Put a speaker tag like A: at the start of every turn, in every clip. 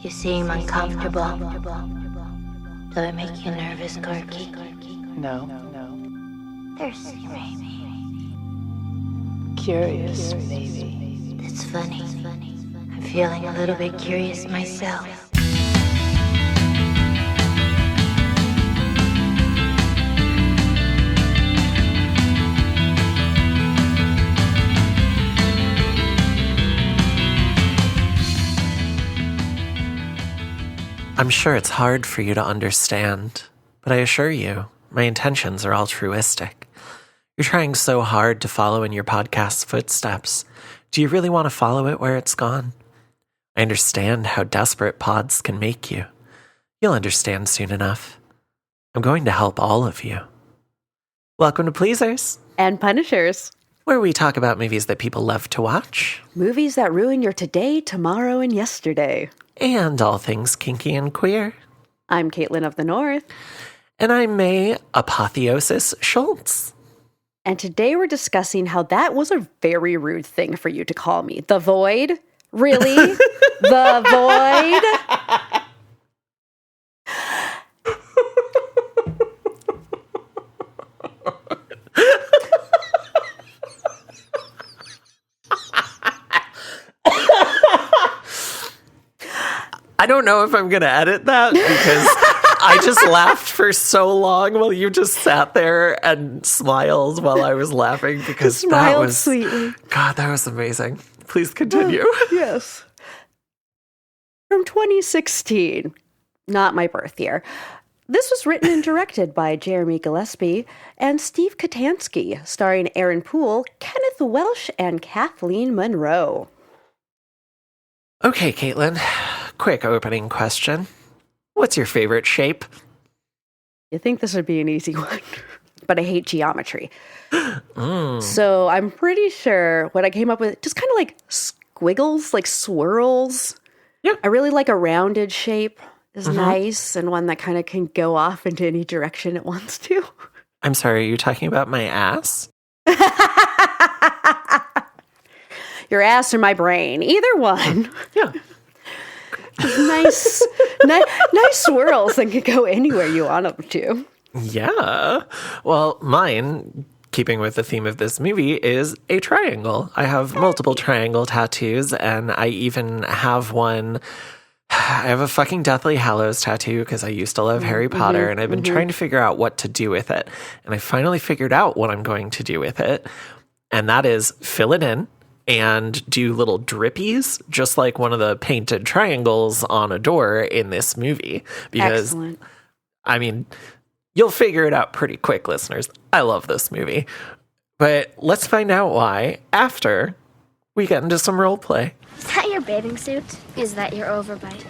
A: You seem uncomfortable. Do I make you nervous, Corky?
B: No.
A: Thirsty, maybe.
B: Curious, maybe.
A: That's funny. I'm feeling a little bit curious myself.
C: I'm sure it's hard for you to understand, but I assure you, my intentions are altruistic. You're trying so hard to follow in your podcast's footsteps. Do you really want to follow it where it's gone? I understand how desperate pods can make you. You'll understand soon enough. I'm going to help all of you. Welcome to Pleasers
D: and Punishers,
C: where we talk about movies that people love to watch.
D: Movies that ruin your today, tomorrow, and yesterday.
C: And all things kinky and queer.
D: I'm Caitlin of the North.
C: And I'm May Apotheosis Schultz.
D: And today we're discussing how that was a very rude thing for you to call me. The Void? Really? The Void?
C: I don't know if I'm going to edit that because I just laughed for so long while you just sat there and smiled while I was laughing because that was
D: sweetly.
C: God, that was amazing. Please continue.
D: Yes. From 2016, not my birth year. This was written and directed by Jeremy Gillespie and Steve Kostanski, starring Aaron Poole, Kenneth Welsh, and Kathleen Monroe.
C: Okay, Caitlin. Quick opening question. What's your favorite shape?
D: You think this would be an easy one, but I hate geometry. So I'm pretty sure what I came up with, just kind of like squiggles, like swirls.
C: Yeah.
D: I really like a rounded shape is nice and one that kind of can go off into any direction it wants to.
C: I'm sorry, are you talking about my ass?
D: Your ass or my brain, either one.
C: Yeah.
D: Nice swirls that can go anywhere you want them to.
C: Yeah. Well, mine, keeping with the theme of this movie, is a triangle. I have multiple triangle tattoos, and I even have one. I have a fucking Deathly Hallows tattoo because I used to love Harry Potter, and I've been trying to figure out what to do with it. And I finally figured out what I'm going to do with it, and that is fill it in and do little drippies, just like one of the painted triangles on a door in this movie. Because,
D: excellent.
C: I mean, you'll figure it out pretty quick, listeners. I love this movie. But let's find out why after we get into some role play.
E: Is that your bathing suit? Is that your overbite?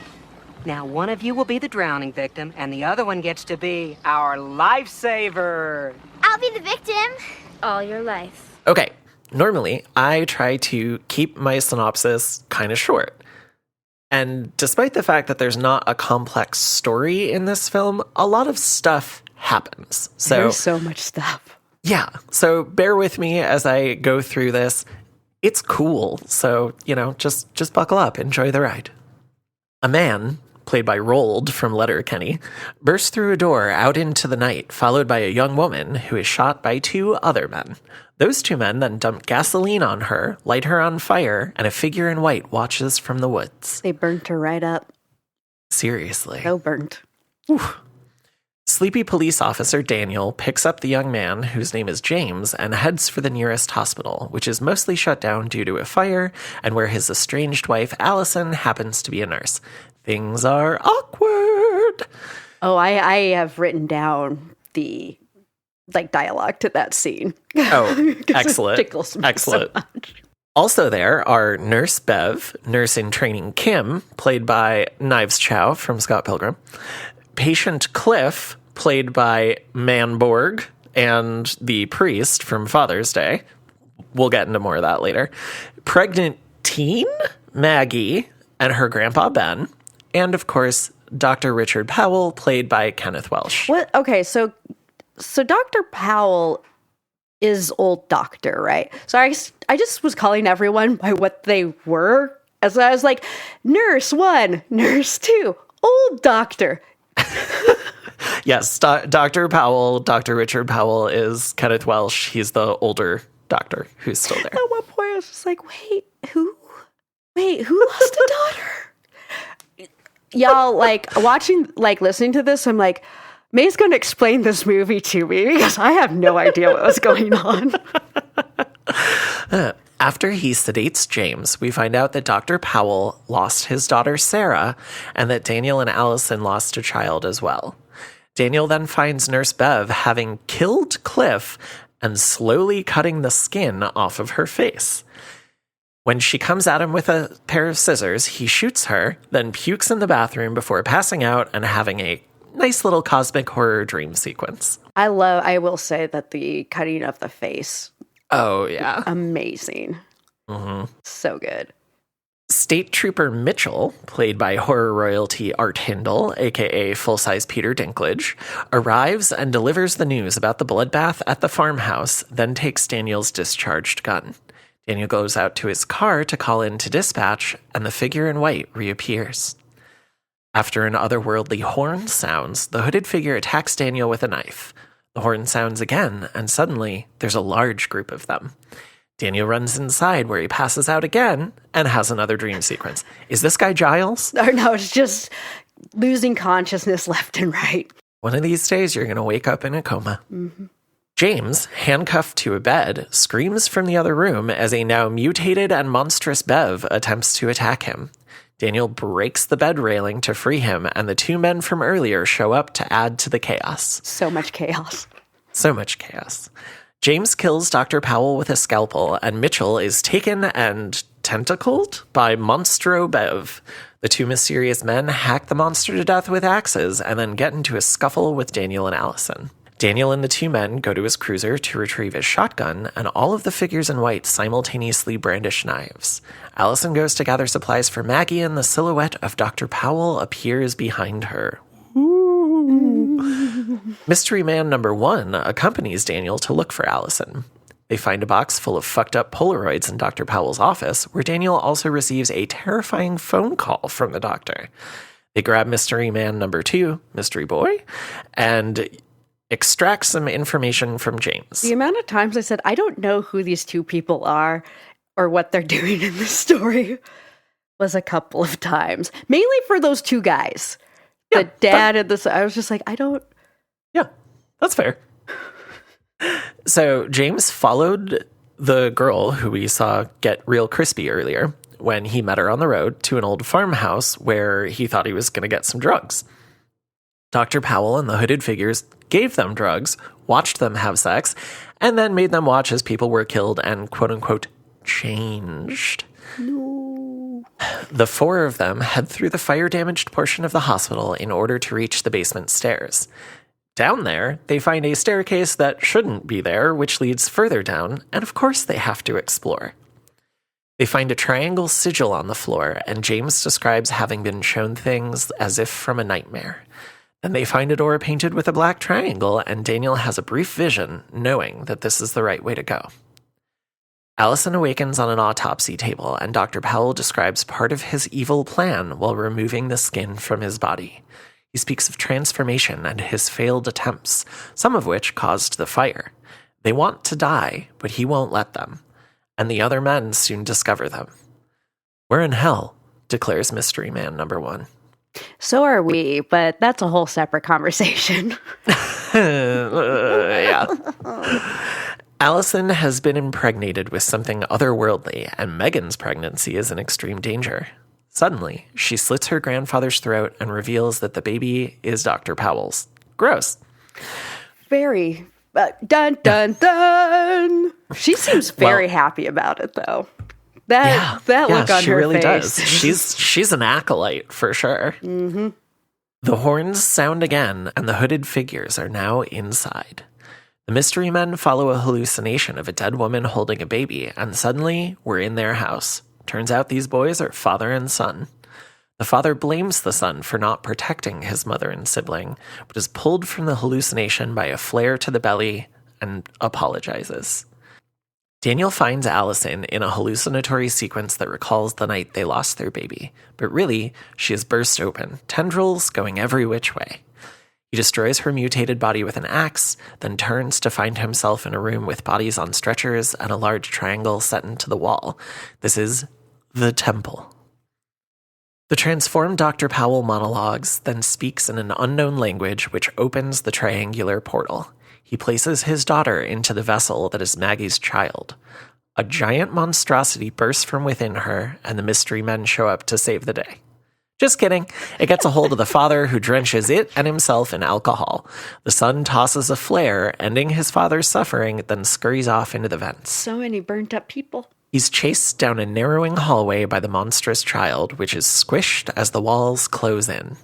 F: Now, one of you will be the drowning victim, and the other one gets to be our lifesaver.
E: I'll be the victim. All your life.
C: Okay. Normally, I try to keep my synopsis kind of short. And despite the fact that there's not a complex story in this film, a lot of stuff happens. So
D: There's so much stuff.
C: Yeah. So bear with me as I go through this. It's cool. So, just buckle up. Enjoy the ride. A man, played by Roald from Letterkenny, bursts through a door out into the night, followed by a young woman who is shot by two other men. Those two men then dump gasoline on her, light her on fire, and a figure in white watches from the woods.
D: They burnt her right up.
C: Seriously.
D: So burnt.
C: Oof. Sleepy police officer Daniel picks up the young man, whose name is James, and heads for the nearest hospital, which is mostly shut down due to a fire, and where his estranged wife, Allison, happens to be a nurse. Things are awkward.
D: Oh, I have written down the dialogue to that scene.
C: Oh, excellent. Excellent.
D: So much.
C: Also there are Nurse Bev, nurse in training Kim, played by Knives Chow from Scott Pilgrim, Patient Cliff, played by Manborg, and the priest from Father's Day. We'll get into more of that later. Pregnant teen Maggie and her grandpa Ben, and of course Dr. Richard Powell, played by Kenneth Welsh.
D: What? Okay, so Dr. Powell is old doctor, right? So I just was calling everyone by what they were As I was like, nurse 1, nurse 2, old doctor.
C: Yes, Dr. Powell, Dr. Richard Powell is Kenneth Welsh. He's the older doctor who's still there.
D: At one point, I was just like, wait, who lost a daughter? Y'all, like, listening to this, I'm like, May's going to explain this movie to me because I have no idea what was going on.
C: After he sedates James, we find out that Dr. Powell lost his daughter Sarah and that Daniel and Allison lost a child as well. Daniel then finds Nurse Bev having killed Cliff and slowly cutting the skin off of her face. When she comes at him with a pair of scissors, he shoots her, then pukes in the bathroom before passing out and having a nice little cosmic horror dream sequence.
D: I will say that the cutting of the face.
C: Oh, yeah.
D: Amazing.
C: Mm-hmm.
D: So good.
C: State Trooper Mitchell, played by horror royalty Art Hindle, a.k.a. full-size Peter Dinklage, arrives and delivers the news about the bloodbath at the farmhouse, then takes Daniel's discharged gun. Daniel goes out to his car to call in to dispatch, and the figure in white reappears. After an otherworldly horn sounds, the hooded figure attacks Daniel with a knife. The horn sounds again, and suddenly, there's a large group of them. Daniel runs inside where he passes out again and has another dream sequence. Is this guy Giles?
D: No, it's just losing consciousness left and right.
C: One of these days, you're going to wake up in a coma.
D: Mm-hmm.
C: James, handcuffed to a bed, screams from the other room as a now mutated and monstrous Bev attempts to attack him. Daniel breaks the bed railing to free him, and the two men from earlier show up to add to the chaos.
D: So much chaos.
C: So much chaos. James kills Dr. Powell with a scalpel, and Mitchell is taken and tentacled by Monstro Bev. The two mysterious men hack the monster to death with axes and then get into a scuffle with Daniel and Allison. Daniel and the two men go to his cruiser to retrieve his shotgun, and all of the figures in white simultaneously brandish knives. Allison goes to gather supplies for Maggie, and the silhouette of Dr. Powell appears behind her. Mystery Man number 1 accompanies Daniel to look for Allison. They find a box full of fucked up Polaroids in Dr. Powell's office, where Daniel also receives a terrifying phone call from the doctor. They grab Mystery Man number 2, Mystery Boy, and extract some information from James.
D: The amount of times I said, I don't know who these two people are or what they're doing in this story was a couple of times. Mainly for those two guys. The dad and the... I was just like, I don't...
C: Yeah, that's fair. So James followed the girl who we saw get real crispy earlier when he met her on the road to an old farmhouse where he thought he was going to get some drugs. Dr. Powell and the hooded figures gave them drugs, watched them have sex, and then made them watch as people were killed and quote-unquote changed.
D: No.
C: The four of them head through the fire-damaged portion of the hospital in order to reach the basement stairs. Down there, they find a staircase that shouldn't be there, which leads further down, and of course they have to explore. They find a triangle sigil on the floor, and James describes having been shown things as if from a nightmare. Then they find a door painted with a black triangle, and Daniel has a brief vision, knowing that this is the right way to go. Allison awakens on an autopsy table, and Dr. Powell describes part of his evil plan while removing the skin from his body. He speaks of transformation and his failed attempts, some of which caused the fire. They want to die, but he won't let them, and the other men soon discover them. We're in hell, declares Mystery Man number 1.
D: So are we, but that's a whole separate conversation.
C: Yeah. Allison has been impregnated with something otherworldly, and Megan's pregnancy is in extreme danger. Suddenly, she slits her grandfather's throat and reveals that the baby is Dr. Powell's. Gross.
D: Very. Dun, dun, dun. She seems very happy about it, though. That look on
C: she
D: her
C: really
D: face.
C: does. She's an acolyte, for sure.
D: Mm-hmm.
C: The horns sound again, and the hooded figures are now inside. The mystery men follow a hallucination of a dead woman holding a baby, and suddenly, we're in their house. Turns out these boys are father and son. The father blames the son for not protecting his mother and sibling, but is pulled from the hallucination by a flare to the belly and apologizes. Daniel finds Allison in a hallucinatory sequence that recalls the night they lost their baby, but really, she is burst open, tendrils going every which way. He destroys her mutated body with an axe, then turns to find himself in a room with bodies on stretchers and a large triangle set into the wall. This is the temple. The transformed Dr. Powell monologues, then speaks in an unknown language which opens the triangular portal. He places his daughter into the vessel that is Maggie's child. A giant monstrosity bursts from within her, and the mystery men show up to save the day. Just kidding. It gets a hold of the father, who drenches it and himself in alcohol. The son tosses a flare, ending his father's suffering, then scurries off into the vents.
D: So many burnt up people.
C: He's chased down a narrowing hallway by the monstrous child, which is squished as the walls close in.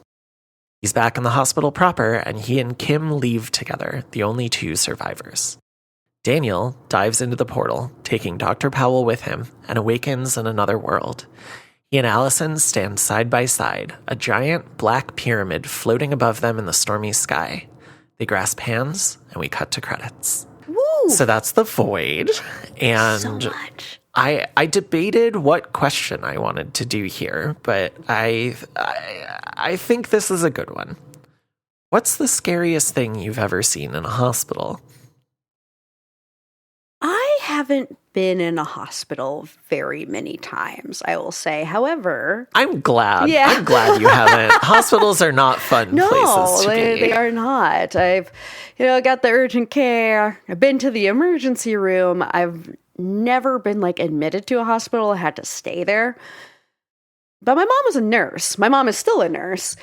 C: He's back in the hospital proper, and he and Kim leave together, the only two survivors. Daniel dives into the portal, taking Dr. Powell with him, and awakens in another world. He and Allison stand side by side, a giant black pyramid floating above them in the stormy sky. They grasp hands, and we cut to credits.
D: Woo!
C: So that's The Void. And
D: So much.
C: I debated what question I wanted to do here, but I think this is a good one. What's the scariest thing you've ever seen in a hospital?
D: I haven't been in a hospital very many times, I will say. However,
C: I'm glad.
D: Yeah.
C: I'm glad you haven't. Hospitals are not fun places to be.
D: they are not. I've, got the urgent care. I've been to the emergency room. I've never been admitted to a hospital. I had to stay there. But my mom was a nurse. My mom is still a nurse.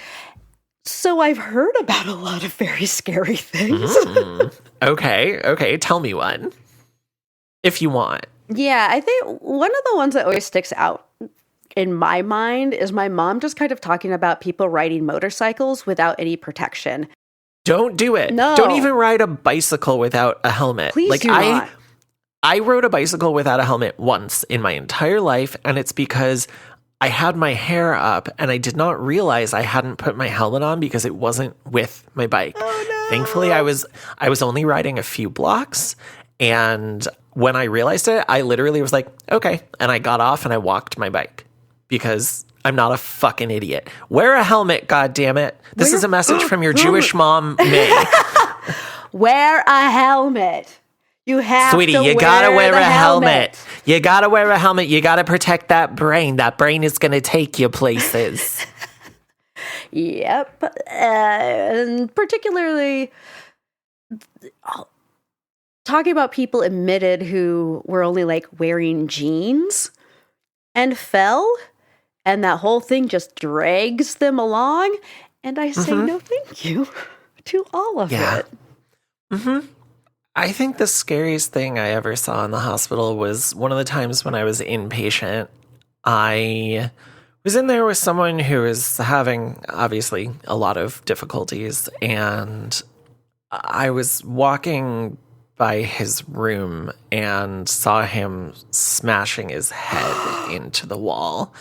D: So I've heard about a lot of very scary things.
C: Okay. Tell me one. If you want.
D: Yeah, I think one of the ones that always sticks out in my mind is my mom just kind of talking about people riding motorcycles without any protection.
C: Don't do it.
D: No.
C: Don't even ride a bicycle without a helmet.
D: Please do not.
C: I rode a bicycle without a helmet once in my entire life, and it's because I had my hair up and I did not realize I hadn't put my helmet on because it wasn't with my bike.
D: Oh, no.
C: Thankfully, I was only riding a few blocks, and when I realized it, I literally was like, okay. And I got off and I walked my bike because I'm not a fucking idiot. Wear a helmet, goddammit. This is a message from your Jewish mom, May.
D: Wear a helmet. You have
C: Sweetie,
D: to
C: you gotta wear
D: the
C: a helmet. You gotta wear a helmet. You gotta protect that brain. That brain is gonna take you places.
D: Yep. And particularly talking about people admitted who were only wearing jeans and fell, and that whole thing just drags them along. And I say no thank you to all of it.
C: Mm-hmm. I think the scariest thing I ever saw in the hospital was one of the times when I was inpatient. I was in there with someone who was having, obviously, a lot of difficulties, and I was walking by his room and saw him smashing his head into the wall.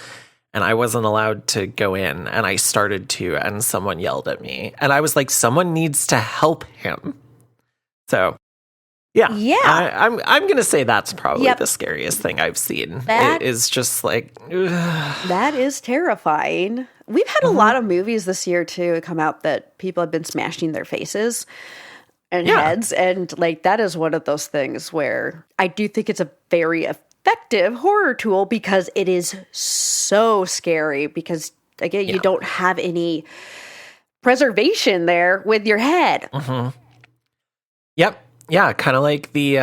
C: And I wasn't allowed to go in, and I started to, and someone yelled at me. And I was like, someone needs to help him. So... Yeah. I'm going to say that's probably the scariest thing I've seen. It is just ugh.
D: That is terrifying. We've had a lot of movies this year, too, come out that people have been smashing their faces and heads. And that is one of those things where I do think it's a very effective horror tool because it is so scary because, again, you don't have any preservation there with your head.
C: Mm-hmm. Yep. Yeah, kind of like the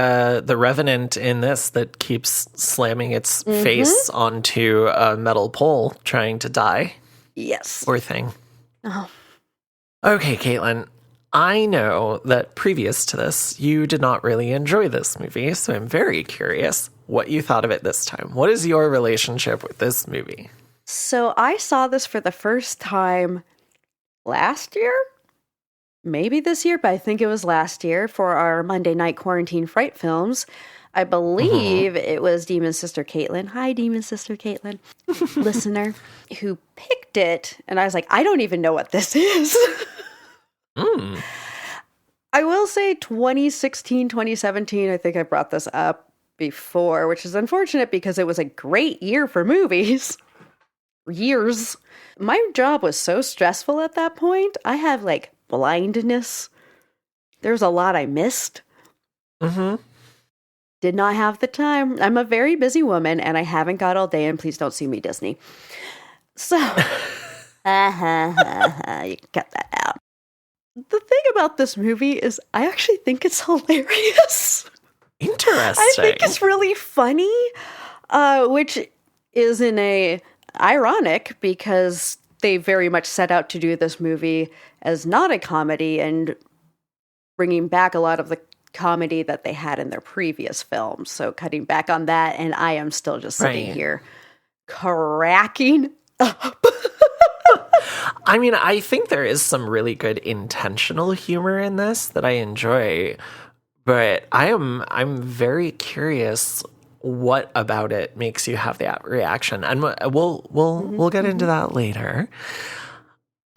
C: Revenant in this that keeps slamming its face onto a metal pole trying to die.
D: Yes.
C: Poor thing.
D: Oh.
C: Okay, Caitlin, I know that previous to this, you did not really enjoy this movie, so I'm very curious what you thought of it this time. What is your relationship with this movie?
D: So I saw this for the first time last year? Maybe this year, but I think it was last year for our Monday night quarantine fright films. I believe it was Demon Sister Caitlin. Hi, Demon Sister Caitlin, listener, who picked it. And I was like, I don't even know what this is. I will say 2016, 2017, I think I brought this up before, which is unfortunate because it was a great year for movies. Years. My job was so stressful at that point. I have like blindness. There's a lot I missed.
C: Mm-hmm.
D: Did not have the time. I'm a very busy woman and I haven't got all day, and please don't sue me, Disney. So, you can cut that out. The thing about this movie is I actually think it's hilarious.
C: Interesting.
D: I think it's really funny, which is ironic because they very much set out to do this movie as not a comedy and bringing back a lot of the comedy that they had in their previous films. So cutting back on that, and I am still just sitting here cracking up.
C: I mean, I think there is some really good intentional humor in this that I enjoy, but I'm very curious what about it makes you have that reaction, and we'll get into that later.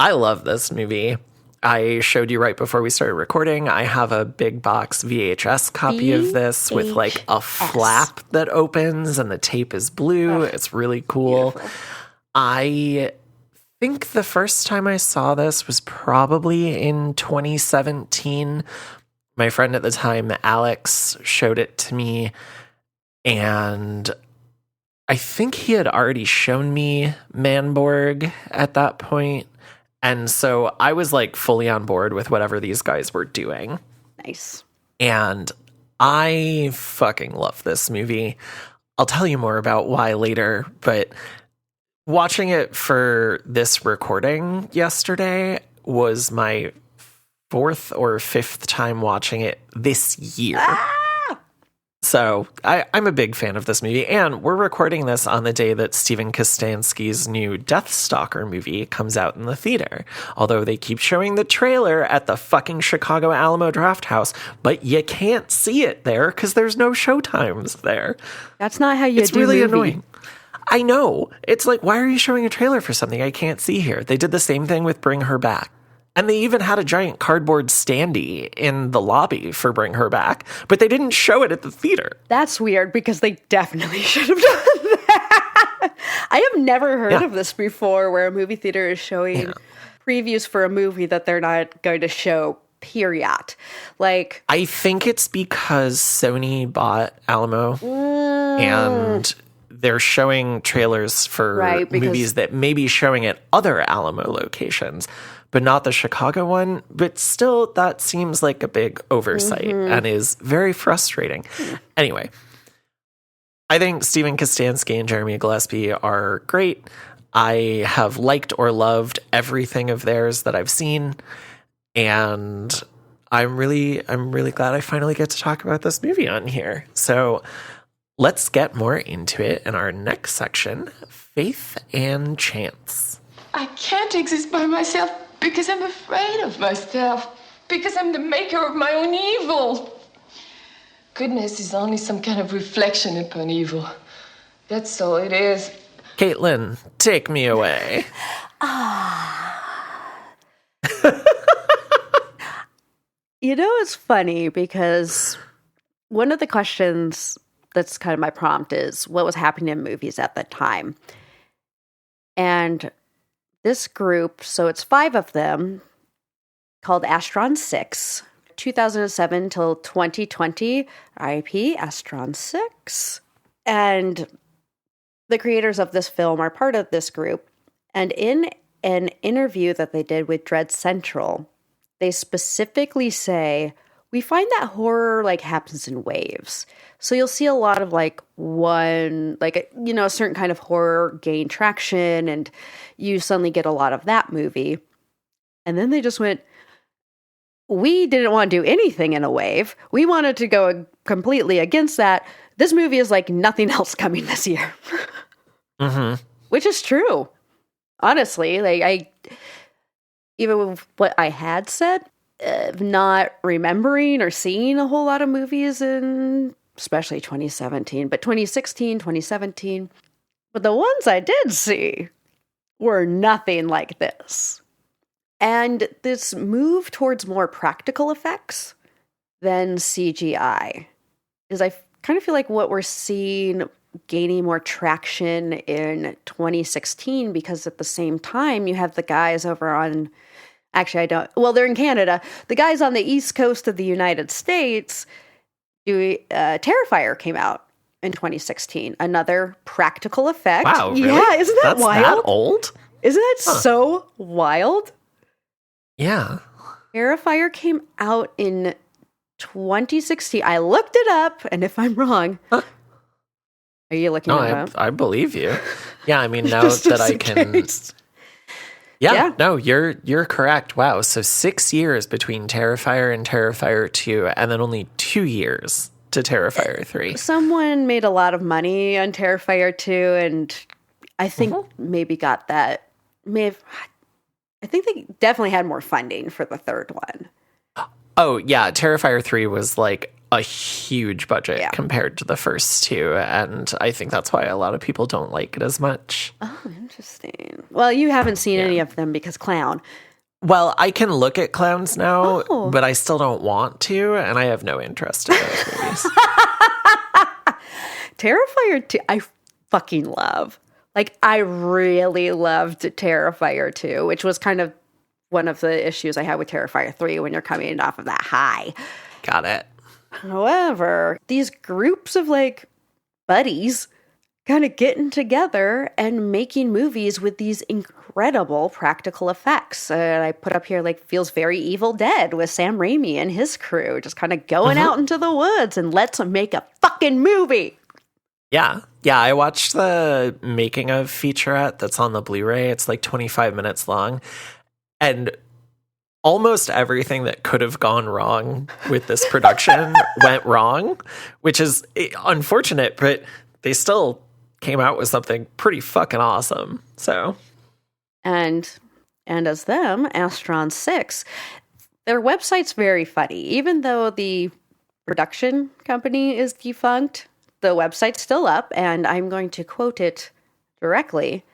C: I love this movie. I showed you right before we started recording. I have a big box VHS copy of this with like a flap that opens and the tape is blue. It's really cool. Beautiful. I think the first time I saw this was probably in 2017. My friend at the time, Alex, showed it to me, and I think he had already shown me Manborg at that point. And so I was like fully on board with whatever these guys were doing.
D: Nice.
C: And I fucking love this movie. I'll tell you more about why later, but watching it for this recording yesterday was my 4th or 5th time watching it this year. So I'm a big fan of this movie, and we're recording this on the day that Steven Kostanski's new Deathstalker movie comes out in the theater. Although they keep showing the trailer at the fucking Chicago Alamo Drafthouse, but you can't see it there because there's no showtimes there.
D: That's not how you
C: it's
D: do
C: really
D: movie.
C: Annoying. I know. It's like, why are you showing a trailer for something I can't see here? They did the same thing with Bring Her Back. And they even had a giant cardboard standee in the lobby for Bring Her Back, but they didn't show it at the theater.
D: That's weird because they definitely should have done that. I have never heard of this before, where a movie theater is showing previews for a movie that they're not going to show, period. Like,
C: I think it's because Sony bought Alamo and they're showing trailers for movies that may be showing at other Alamo locations, but not the Chicago one. But still, that seems like a big oversight and is very frustrating. Anyway, I think Steven Kostanski and Jeremy Gillespie are great. I have liked or loved everything of theirs that I've seen, and I'm really glad I finally get to talk about this movie on here. So let's get more into it in our next section, Faith and Chance.
G: I can't exist by myself because I'm afraid of myself, because I'm the maker of my own evil. Goodness is only some kind of reflection upon evil. That's all it is.
C: Caitlin, take me away.
D: You know, it's funny because one of the questions that's kind of my prompt is what was happening in movies at the time. And this group, so it's 5 of them, called Astron 6, 2007 till 2020, RIP, Astron 6. And the creators of this film are part of this group. And in an interview that they did with Dread Central, they specifically say, we find that horror like happens in waves. So you'll see a lot of like one, like, you know, a certain kind of horror gain traction and you suddenly get a lot of that movie. And then they just went, we didn't want to do anything in a wave. We wanted to go completely against that. This movie is like nothing else coming this year. Which is true. Honestly, like even with what I had said, not remembering or seeing a whole lot of movies in especially 2017, but 2016, 2017. But the ones I did see were nothing like this. And this move towards more practical effects than CGI is, I kind of feel like what we're seeing gaining more traction in 2016, because at the same time you have the guys over on, they're in Canada. The guys on the East Coast of the United States, Terrifier came out in 2016. Another practical effect.
C: Wow, really?
D: Yeah, isn't that wild?
C: That's that old?
D: Isn't that so wild?
C: Yeah.
D: Terrifier came out in 2016. I looked it up, and if I'm wrong, are you looking it up?
C: I believe you. Yeah, I mean, now
D: Just
C: that I
D: in
C: can.
D: case.
C: Yeah, no, you're correct. Wow, so 6 years between Terrifier and Terrifier 2, and then only 2 years to Terrifier 3.
D: Someone made a lot of money on Terrifier 2, and I think maybe got that. I think they definitely had more funding for the third one.
C: Oh, yeah, Terrifier 3 was like a huge budget compared to the first two, and I think that's why a lot of people don't like it as much.
D: Oh, interesting. Well, you haven't seen any of them because Clown.
C: Well, I can look at clowns now, but I still don't want to, and I have no interest in those movies.
D: Terrifier 2, I fucking love. Like, I really loved Terrifier 2, which was kind of one of the issues I had with Terrifier 3 when you're coming off of that high.
C: Got it.
D: However, these groups of, like, buddies kind of getting together and making movies with these incredible practical effects. I put up here, like, feels very Evil Dead with Sam Raimi and his crew, just kind of going out into the woods and let's make a fucking movie.
C: Yeah. Yeah, I watched the making of featurette that's on the Blu-ray. It's like 25 minutes long. And almost everything that could have gone wrong with this production went wrong, which is unfortunate, but they still came out with something pretty fucking awesome. So,
D: and as them, Astron 6, their website's very funny. Even though the production company is defunct, the website's still up, and I'm going to quote it directly.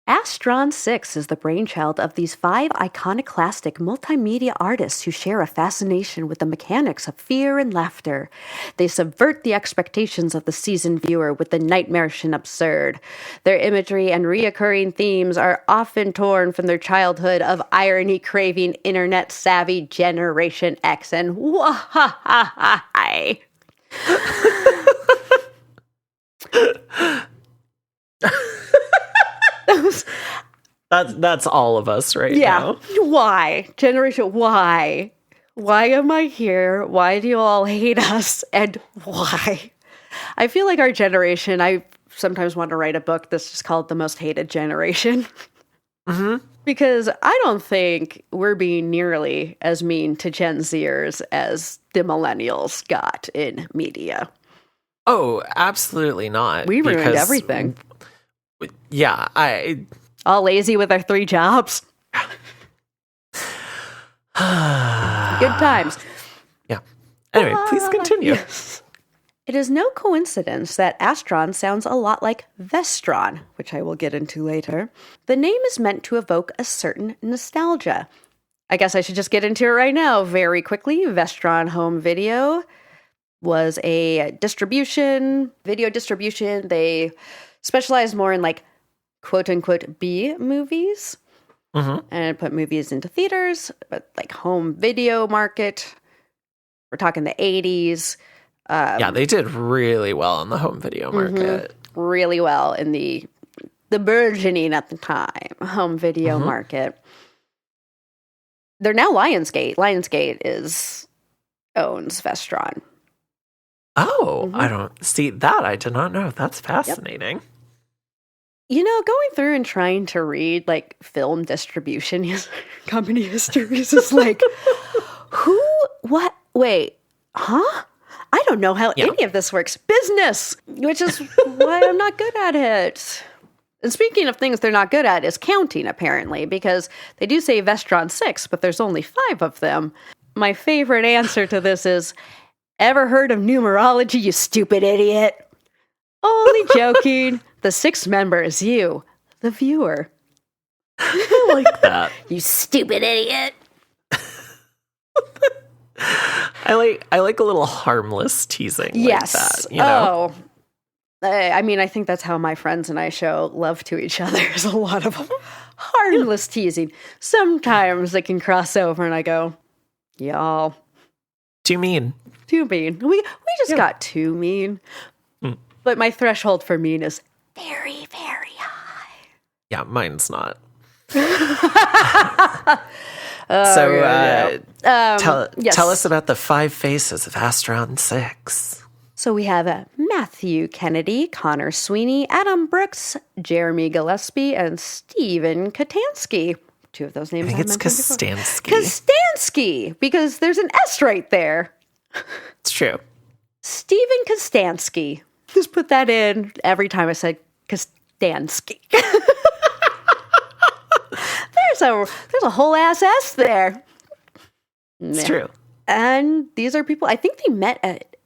D: Astron 6 is the brainchild of these 5 iconoclastic multimedia artists who share a fascination with the mechanics of fear and laughter. They subvert the expectations of the seasoned viewer with the nightmarish and absurd. Their imagery and reoccurring themes are often torn from their childhood of irony-craving, internet-savvy Generation X and wah-ha-ha-ha-hi.
C: That's all of us right now.
D: Why? Generation why? Why am I here? Why do you all hate us? And why? I feel like our generation, I sometimes want to write a book that's just called The Most Hated Generation. Because I don't think we're being nearly as mean to Gen Zers as the millennials got in media.
C: Oh, absolutely not.
D: We ruined everything.
C: Yeah,
D: all lazy with our 3 jobs. Good times.
C: Yeah. Anyway, please continue.
D: Yes. It is no coincidence that Astron sounds a lot like Vestron, which I will get into later. The name is meant to evoke a certain nostalgia. I guess I should just get into it right now very quickly. Vestron Home Video was a video distribution. They specialized more in, like, quote-unquote B movies and put movies into theaters, but, like, home video market. We're talking the 80s.
C: Yeah, they did really well in the home video market.
D: Really well in the burgeoning at the time home video market. They're now Lionsgate. Lionsgate owns Vestron.
C: Oh, I don't see that. I did not know. That's fascinating.
D: Yep. You know, going through and trying to read, like, film distribution company histories is like, who, what, wait, huh? I don't know how any of this works. Business, which is why I'm not good at it. And speaking of things they're not good at is counting, apparently, because they do say Vestron 6, but there's only 5 of them. My favorite answer to this is, ever heard of numerology, you stupid idiot? Only joking. The 6th member is you, the viewer.
C: I like that.
D: You stupid idiot.
C: I like a little harmless teasing
D: Yes.
C: like that, you know?
D: I mean, I think that's how my friends and I show love to each other. There's a lot of harmless teasing. Sometimes they can cross over and I go, y'all.
C: Too mean.
D: Too mean. We just got too mean. But my threshold for mean is very, very high.
C: Yeah, mine's not. Tell us about the 5 faces of Astron 6.
D: So we have Matthew Kennedy, Connor Sweeney, Adam Brooks, Jeremy Gillespie, and Steven Kostanski. 2 of those names
C: I think it's
D: mentioned before.
C: Kostanski.
D: Kostanski, because there's an S right there.
C: It's true.
D: Steven Kostanski. Just put that in every time I said Kostanski. There's a whole ass S there.
C: It's true.
D: And these are people, I think they met at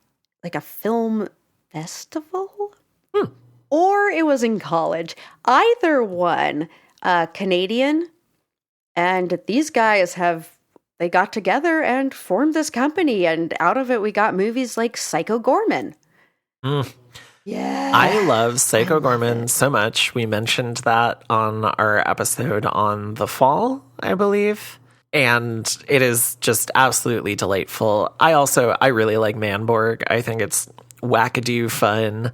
D: like a film festival? Or it was in college. Either one, Canadian. And these guys they got together and formed this company. And out of it, we got movies like Psycho Gorman. Yeah.
C: I love Psycho Gorman so much. We mentioned that on our episode on The Fall, I believe. And it is just absolutely delightful. I really like Manborg. I think it's wackadoo fun.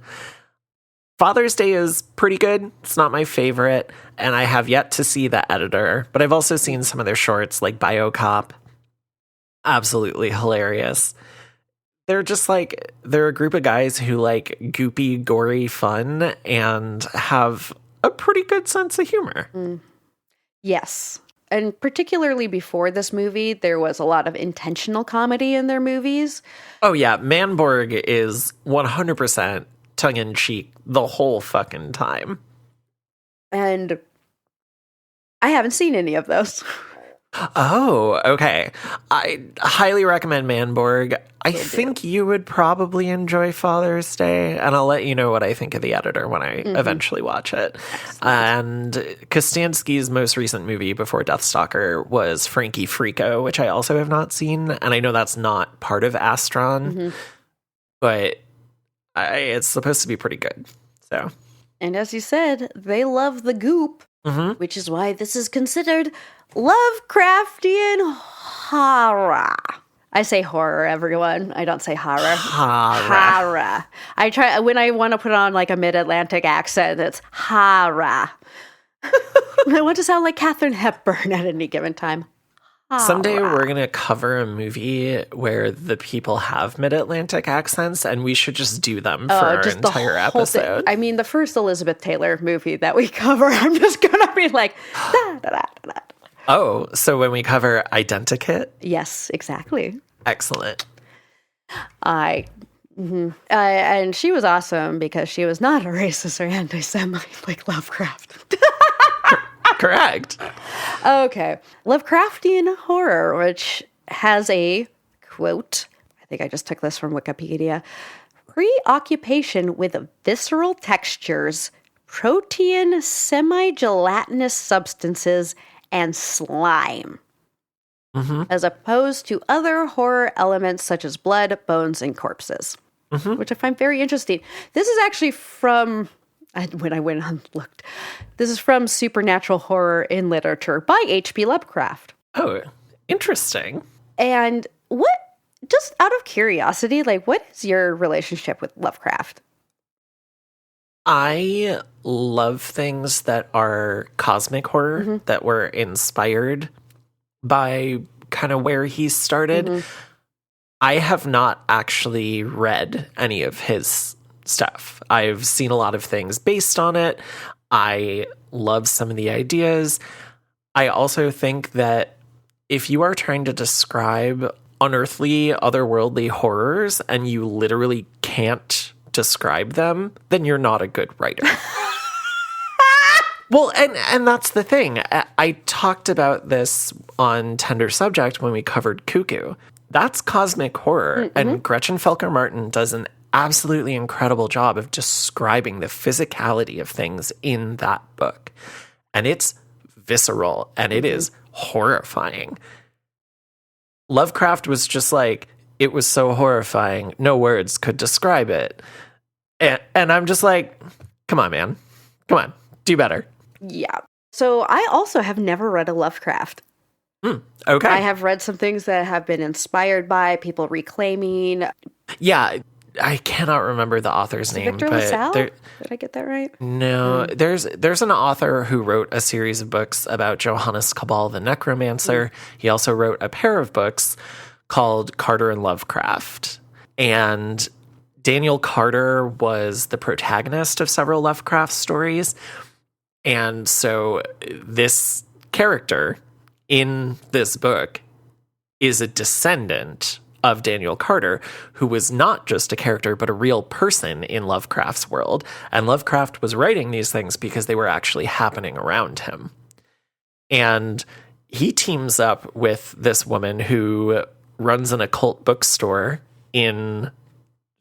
C: Father's Day is pretty good. It's not my favorite. And I have yet to see The Editor. But I've also seen some of their shorts like BioCop. Absolutely hilarious. They're just they're a group of guys who like goopy, gory fun and have a pretty good sense of humor.
D: Yes. And particularly before this movie, there was a lot of intentional comedy in their movies.
C: Oh, yeah. Manborg is 100% tongue-in-cheek the whole fucking time.
D: And I haven't seen any of those.
C: Oh, okay. I highly recommend Manborg. I think you would probably enjoy Father's Day, and I'll let you know what I think of The Editor when I eventually watch it. And Kostanski's most recent movie before Deathstalker was Frankie Frico, which I also have not seen, and I know that's not part of Astron, but it's supposed to be pretty good. So,
D: and as you said, they love the goop, which is why this is considered Lovecraftian horror. I say horror, everyone. I don't say horror. Horror. I try when I want to put on like a mid-Atlantic accent. It's horror. I want to sound like Katharine Hepburn at any given time.
C: Someday we're going to cover a movie where the people have mid-Atlantic accents, and we should just do them for our entire episode.
D: I mean, the first Elizabeth Taylor movie that we cover, I'm just going to be like, da, da, da, da, da.
C: Oh, so when we cover Identikit?
D: Yes, exactly.
C: Excellent.
D: And she was awesome because she was not a racist or anti-Semite like Lovecraft.
C: Correct.
D: Okay. Lovecraftian horror, which has a quote, I think I just took this from Wikipedia, preoccupation with visceral textures, protein, semi-gelatinous substances, and slime, as opposed to other horror elements such as blood, bones, and corpses, which I find very interesting. This is actually from, when I went and looked, this is from Supernatural Horror in Literature by H.P. Lovecraft.
C: Oh, interesting.
D: And just out of curiosity, what is your relationship with Lovecraft?
C: I love things that are cosmic horror, that were inspired by kind of where he started. I have not actually read any of his stuff. I've seen a lot of things based on it. I love some of the ideas. I also think that if you are trying to describe unearthly, otherworldly horrors and you literally can't describe them, then you're not a good writer. Well, and that's the thing. I talked about this on Tender Subject when we covered Cuckoo. That's cosmic horror, and Gretchen Felker-Martin does an absolutely incredible job of describing the physicality of things in that book. And it's visceral, and it is horrifying. Lovecraft was just like, it was so horrifying. No words could describe it. And I'm just like, come on, man. Come on. Do better.
D: Yeah. So I also have never read a Lovecraft.
C: Okay.
D: I have read some things that have been inspired by people reclaiming.
C: Yeah. I cannot remember the author's name.
D: Victor LaSalle? Did I get that right?
C: No. There's an author who wrote a series of books about Johannes Cabal the Necromancer. He also wrote a pair of books called Carter and Lovecraft. And Daniel Carter was the protagonist of several Lovecraft stories. And so this character in this book is a descendant of Daniel Carter, who was not just a character, but a real person in Lovecraft's world. And Lovecraft was writing these things because they were actually happening around him. And he teams up with this woman who runs an occult bookstore in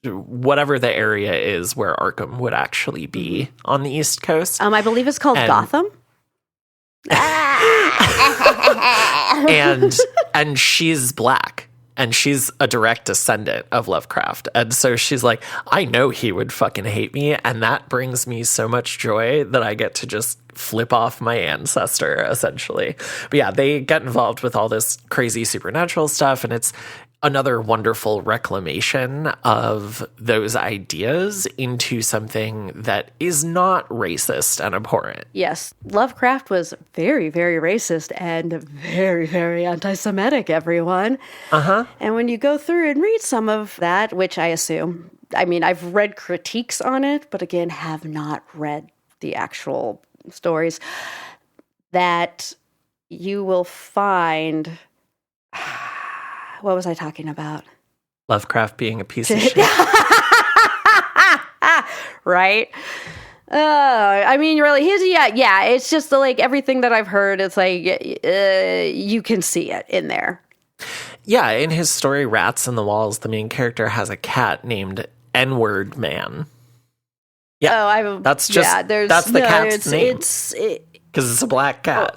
C: whatever the area is where Arkham would actually be on the East Coast.
D: I believe it's called Gotham.
C: and she's black. And she's a direct descendant of Lovecraft. And so she's like, I know he would fucking hate me. And that brings me so much joy that I get to just flip off my ancestor, essentially. But yeah, they get involved with all this crazy supernatural stuff. And it's another wonderful reclamation of those ideas into something that is not racist and abhorrent.
D: Yes, Lovecraft was very, very racist and very, very anti-Semitic, everyone. And when you go through and read some of that, which I assume, I mean, I've read critiques on it, but again, have not read the actual stories, that you will find... What was I talking about?
C: Lovecraft being a piece of shit.
D: Right? I mean, really, it's just like everything that I've heard, it's like, you can see it in there.
C: Yeah, in his story, Rats in the Walls, the main character has a cat named N-Word Man. Yeah, that's the cat's name. Because it's a black cat.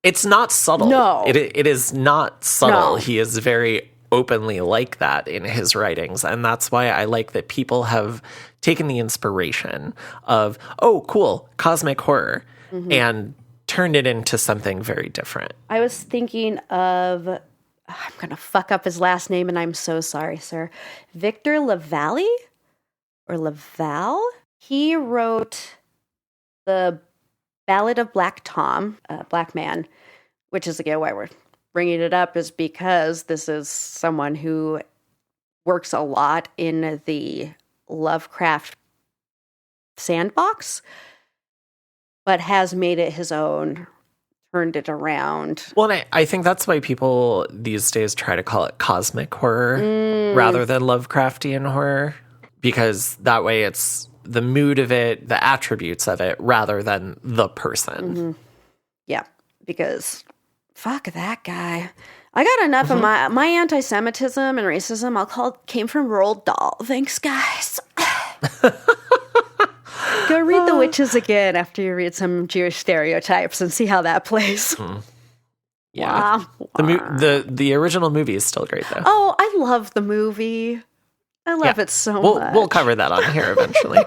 C: It's not subtle.
D: No.
C: It is not subtle.
D: No.
C: He is very openly like that in his writings. And that's why I like that people have taken the inspiration of, oh, cool, cosmic horror, and turned it into something very different.
D: I was thinking of, I'm going to fuck up his last name, and I'm so sorry, sir. Victor LaValle? Or Laval? He wrote the Ballad of Black Tom, Black Man, which is, again, why we're bringing it up, is because this is someone who works a lot in the Lovecraft sandbox, but has made it his own, turned it around.
C: Well, and I think that's why people these days try to call it cosmic horror rather than Lovecraftian horror, because that way it's the mood of it, the attributes of it, rather than the person.
D: Yeah, because fuck that guy. I got enough of my anti-Semitism and racism. Came from Roald Dahl. Thanks, guys. Go read The Witches again after you read some Jewish stereotypes and see how that plays.
C: Yeah, the original movie is still great though.
D: Oh, I love the movie. I love it so much.
C: We'll cover that on here eventually.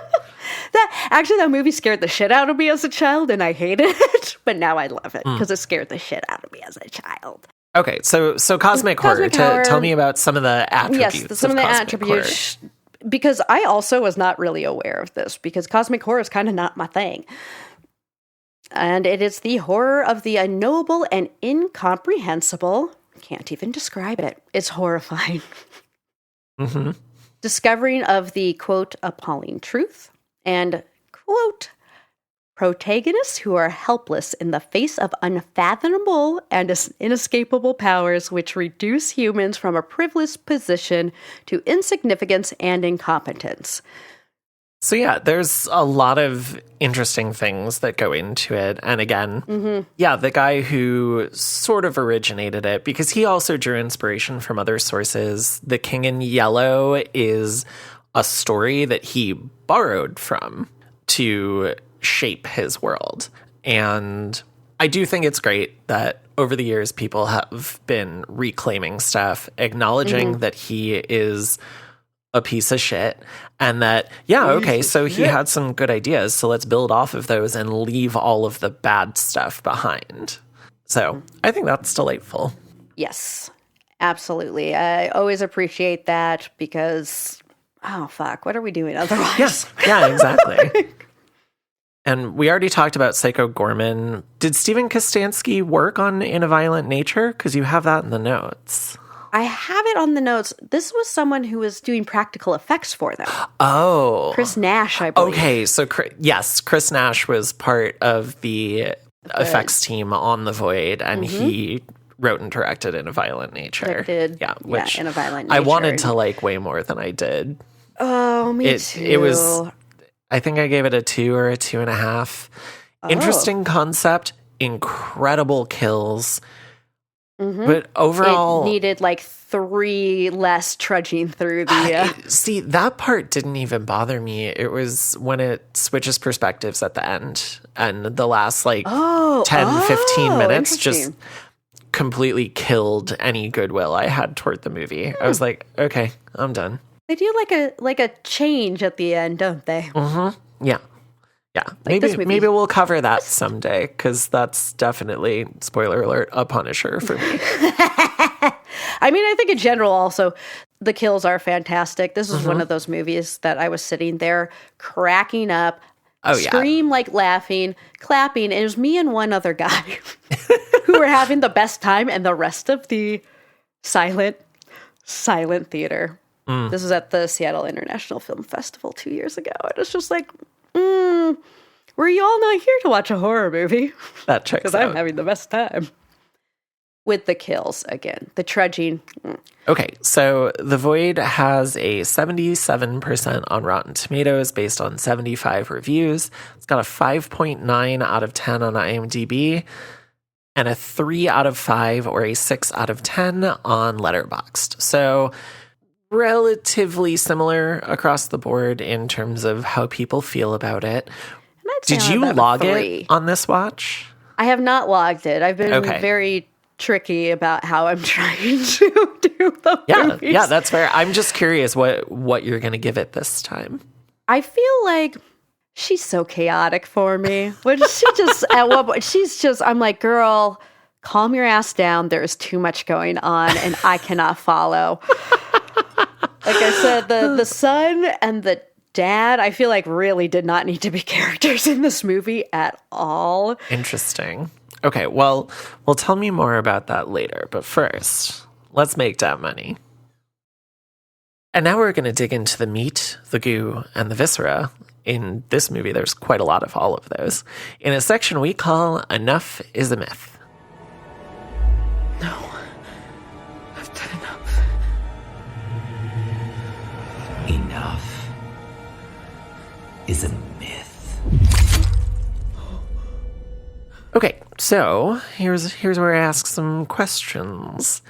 D: That movie scared the shit out of me as a child, and I hated it. But now I love it because it scared the shit out of me as a child.
C: Okay, so cosmic horror. Tell me about some of the attributes.
D: Yes, some of the attributes.
C: Horror.
D: Because I also was not really aware of this, because cosmic horror is kind of not my thing. And it is the horror of the unknowable and incomprehensible. Can't even describe it. It's horrifying. Discovering of the, quote, appalling truth, and, quote, protagonists who are helpless in the face of unfathomable and inescapable powers which reduce humans from a privileged position to insignificance and incompetence.
C: So yeah, there's a lot of interesting things that go into it. And again, the guy who sort of originated it, because he also drew inspiration from other sources. The King in Yellow is a story that he borrowed from to shape his world. And I do think it's great that over the years people have been reclaiming stuff, acknowledging that he is a piece of shit, and that, so he had some good ideas, so let's build off of those and leave all of the bad stuff behind. So I think that's delightful.
D: Yes, absolutely. I always appreciate that because, oh, fuck, what are we doing otherwise?
C: Yes, yeah, exactly. And we already talked about Psycho Gorman. Did Steven Kostanski work on In a Violent Nature? Because you have that in the notes.
D: I have it on the notes. This was someone who was doing practical effects for them.
C: Oh.
D: Chris Nash, I believe.
C: Okay, so yes, Chris Nash was part of the effects team on The Void, and he wrote and directed In a Violent Nature. Which
D: In a Violent Nature.
C: I wanted to like way more than I did.
D: Oh, me too.
C: It was, I think I gave it a 2 or a 2.5. Interesting concept, incredible kills. But overall,
D: it needed like 3 less truging through the.
C: See, that part didn't even bother me. It was when it switches perspectives at the end, and the last 10, 15 minutes just completely killed any goodwill I had toward the movie. I was like, okay, I'm done.
D: They do like a change at the end, don't they?
C: Yeah. Yeah, maybe we'll cover that someday, because that's definitely, spoiler alert, a Punisher for me.
D: I mean, I think in general also, the kills are fantastic. This is one of those movies that I was sitting there cracking up, scream like laughing, clapping, and it was me and one other guy who were having the best time, and the rest of the silent theater. This was at the Seattle International Film Festival 2 years ago, and it's just like, were you all not here to watch a horror movie?
C: That checks out.
D: Because I'm having the best time. With the kills, again. The trudging.
C: Okay, so The Void has a 77% on Rotten Tomatoes based on 75 reviews. It's got a 5.9 out of 10 on IMDb and a 3 out of 5 or a 6 out of 10 on Letterboxd. So relatively similar across the board in terms of how people feel about it. Did you log it on this watch?
D: I have not logged it. I've been very tricky about how I'm trying to do the movies.
C: Yeah, that's fair. I'm just curious what you're going to give it this time.
D: I feel like she's so chaotic for me. When she just, at one point, I'm like, girl, calm your ass down. There's too much going on and I cannot follow. Like I said, the son and the dad, I feel like really did not need to be characters in this movie at all.
C: Interesting. Okay, well, tell me more about that later. But first, let's make that money. And now we're going to dig into the meat, the goo, and the viscera. In this movie, there's quite a lot of all of those. In a section we call Enough is a Myth.
B: No. I've done enough.
H: Enough is a myth.
C: Okay, so here's where I ask some questions.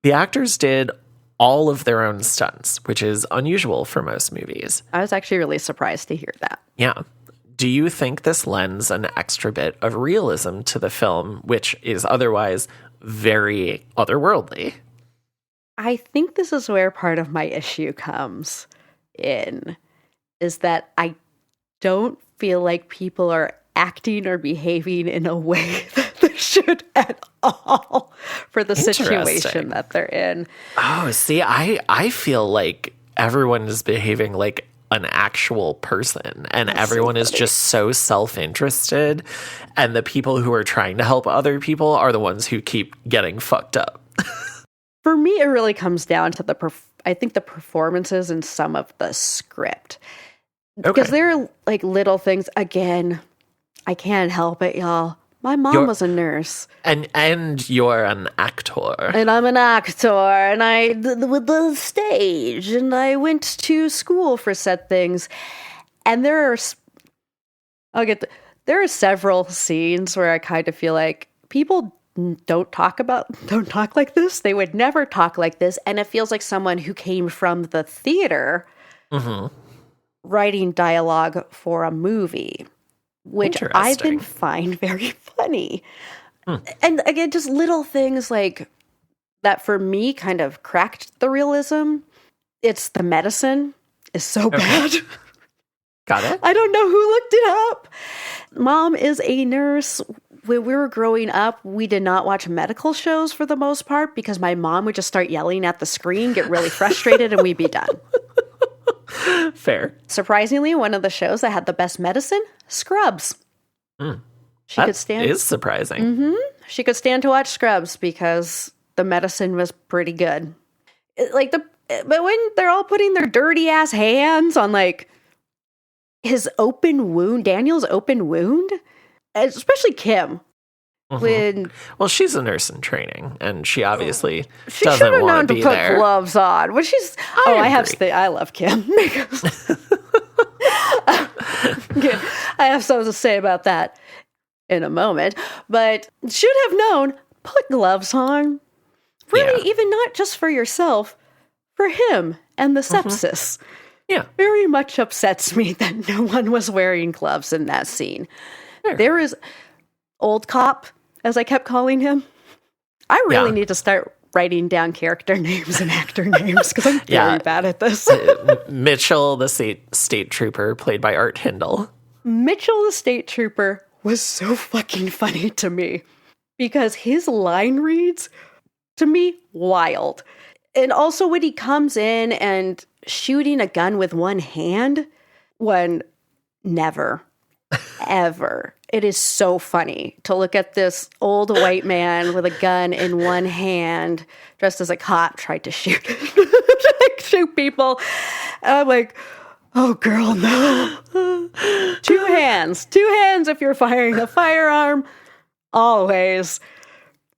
C: The actors did all of their own stunts, which is unusual for most movies.
D: I was actually really surprised to hear that.
C: Yeah. Do you think this lends an extra bit of realism to the film, which is otherwise very otherworldly?
D: I think this is where part of my issue comes in, is that I don't feel like people are acting or behaving in a way that they should at all for the situation that they're in.
C: Oh, see, I feel like everyone is behaving like an actual person, and everyone is just so self-interested, and the people who are trying to help other people are the ones who keep getting fucked up.
D: For me, it really comes down to I think the performances and some of the script. Because there are like little things, again, I can't help it, y'all. My mom was a nurse.
C: And you're an actor.
D: And I'm an actor, and I with the stage, and I went to school for said things. And there are several scenes where I kind of feel like people don't talk like this. They would never talk like this, and it feels like someone who came from the theater writing dialogue for a movie. which I've been find very funny. And again, just little things like that for me kind of cracked the realism. It's the medicine is so bad.
C: Got it.
D: I don't know who looked it up. Mom is a nurse. When we were growing up, we did not watch medical shows for the most part because my mom would just start yelling at the screen, get really frustrated, and we'd be done.
C: Fair.
D: Surprisingly, one of the shows that had the best medicine, Scrubs.
C: That is surprising.
D: She could stand to watch Scrubs because the medicine was pretty good. But when they're all putting their dirty ass hands on like his open wound, Daniel's open wound, especially Kim.
C: Well, she's a nurse in training, and she obviously
D: she
C: doesn't want to be
D: put
C: there.
D: Gloves on. When she's I love Kim. I have something to say about that in a moment, but should have known. Put gloves on. Really, even not just for yourself, for him and the sepsis.
C: Yeah.
D: Very much upsets me that no one was wearing gloves in that scene.
C: Sure.
D: There is old cop, as I kept calling him. I really need to start writing down character names and actor names because I'm very bad at this.
C: Mitchell, the state trooper, played by Art Hindle.
D: Mitchell, the state trooper, was so fucking funny to me because his line reads, to me, wild. And also when he comes in and shooting a gun with one hand, never, ever. It is so funny to look at this old white man with a gun in one hand, dressed as a cop, tried to shoot people. And I'm like, oh, girl, no. Two hands if you're firing a firearm. Always.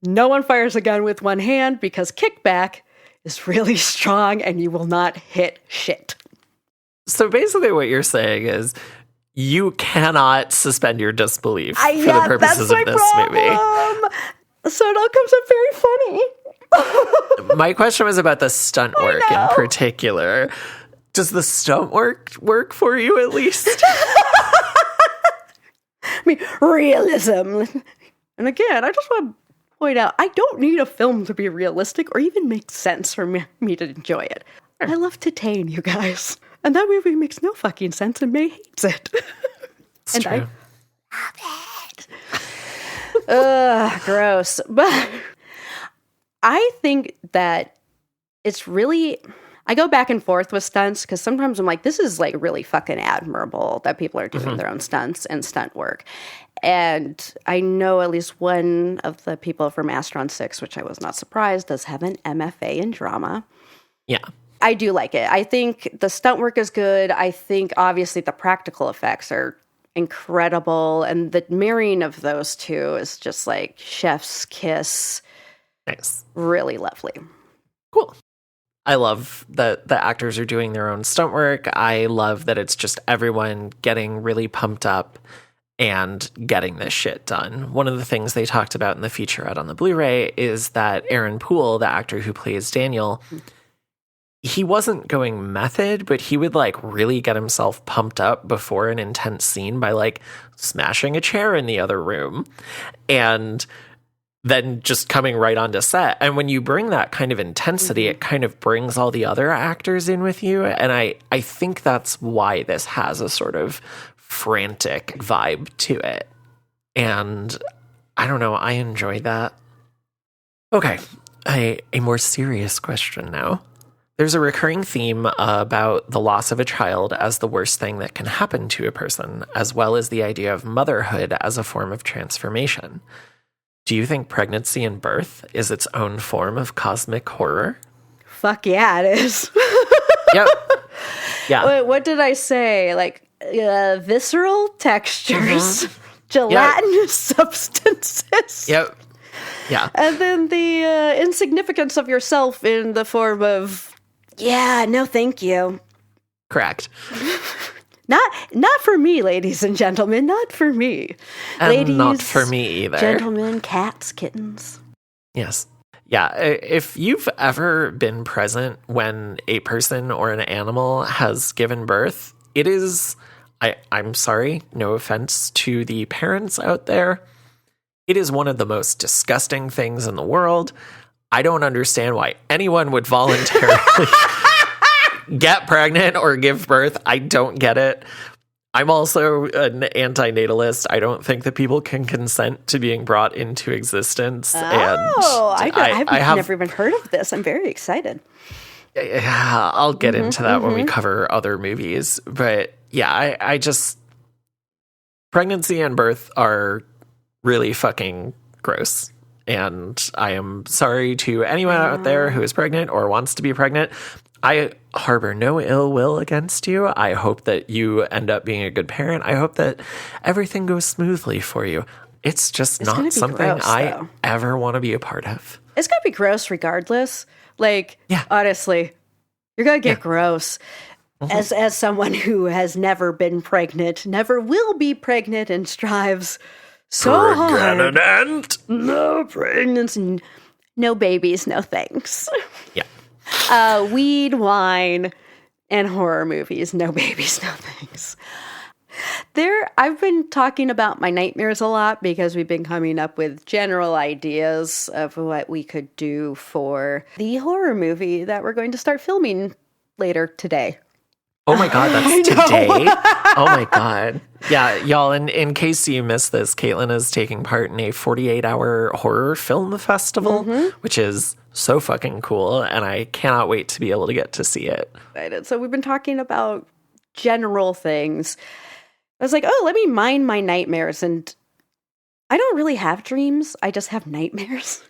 D: No one fires a gun with one hand because kickback is really strong and you will not hit shit.
C: So basically what you're saying is you cannot suspend your disbelief for the purposes of this movie.
D: So it all comes up very funny.
C: My question was about the stunt work in particular. Does the stunt work for you at least?
D: I mean, realism. And again, I just want to point out, I don't need a film to be realistic or even make sense for me to enjoy it. I love to tame you guys. And that movie makes no fucking sense and May hates it.
C: It's true.
D: I love it. Gross. But I think that it's really... I go back and forth with stunts because sometimes I'm like, this is like really fucking admirable that people are doing their own stunts and stunt work. And I know at least one of the people from Astron 6, which I was not surprised, does have an MFA in drama.
C: Yeah.
D: I do like it. I think the stunt work is good. I think obviously the practical effects are incredible. And the mirroring of those two is just like chef's kiss.
C: Nice.
D: Really lovely.
C: Cool. I love that the actors are doing their own stunt work. I love that it's just everyone getting really pumped up and getting this shit done. One of the things they talked about in the featurette on the Blu-ray is that Aaron Poole, the actor who plays Daniel, he wasn't going method, but he would like really get himself pumped up before an intense scene by like smashing a chair in the other room and then just coming right onto set. And when you bring that kind of intensity, it kind of brings all the other actors in with you. And I think that's why this has a sort of frantic vibe to it. And I don't know, I enjoy that. Okay, a more serious question now. There's a recurring theme about the loss of a child as the worst thing that can happen to a person, as well as the idea of motherhood as a form of transformation. Do you think pregnancy and birth is its own form of cosmic horror?
D: Fuck yeah, it is.
C: Yep. Yeah.
D: Wait, what did I say? Like visceral textures, gelatinous substances.
C: Yep. Yeah.
D: And then the insignificance of yourself in the form of, yeah, no thank you.
C: Correct.
D: Not for me, ladies and gentlemen. Not for me.
C: And
D: ladies,
C: not for me either.
D: Gentlemen, cats, kittens.
C: Yes. Yeah. If you've ever been present when a person or an animal has given birth, it is, I'm sorry, no offense to the parents out there. It is one of the most disgusting things in the world. I don't understand why anyone would voluntarily get pregnant or give birth. I don't get it. I'm also an antinatalist. I don't think that people can consent to being brought into existence.
D: I've never even heard of this. I'm very excited.
C: Yeah, I'll get into that when we cover other movies. But yeah, I just... Pregnancy and birth are really fucking gross. And I am sorry to anyone out there who is pregnant or wants to be pregnant. I harbor no ill will against you. I hope that you end up being a good parent. I hope that everything goes smoothly for you. It's just not something gross, I ever want to be a part of.
D: It's going to be gross regardless. Like, honestly, you're going to get gross. As someone who has never been pregnant, never will be pregnant, and strives so hard. No pregnancy, no babies, no thanks. Yeah. Weed, wine, and horror movies. No babies, no thanks. I've been talking about my nightmares a lot because we've been coming up with general ideas of what we could do for the horror movie that we're going to start filming later today.
C: Oh my God, that's today? Oh my God. Yeah, y'all, in case you missed this, Caitlin is taking part in a 48-hour horror film festival, which is so fucking cool, and I cannot wait to be able to get to see it.
D: So we've been talking about general things. I was like, let me mind my nightmares, and I don't really have dreams. I just have nightmares.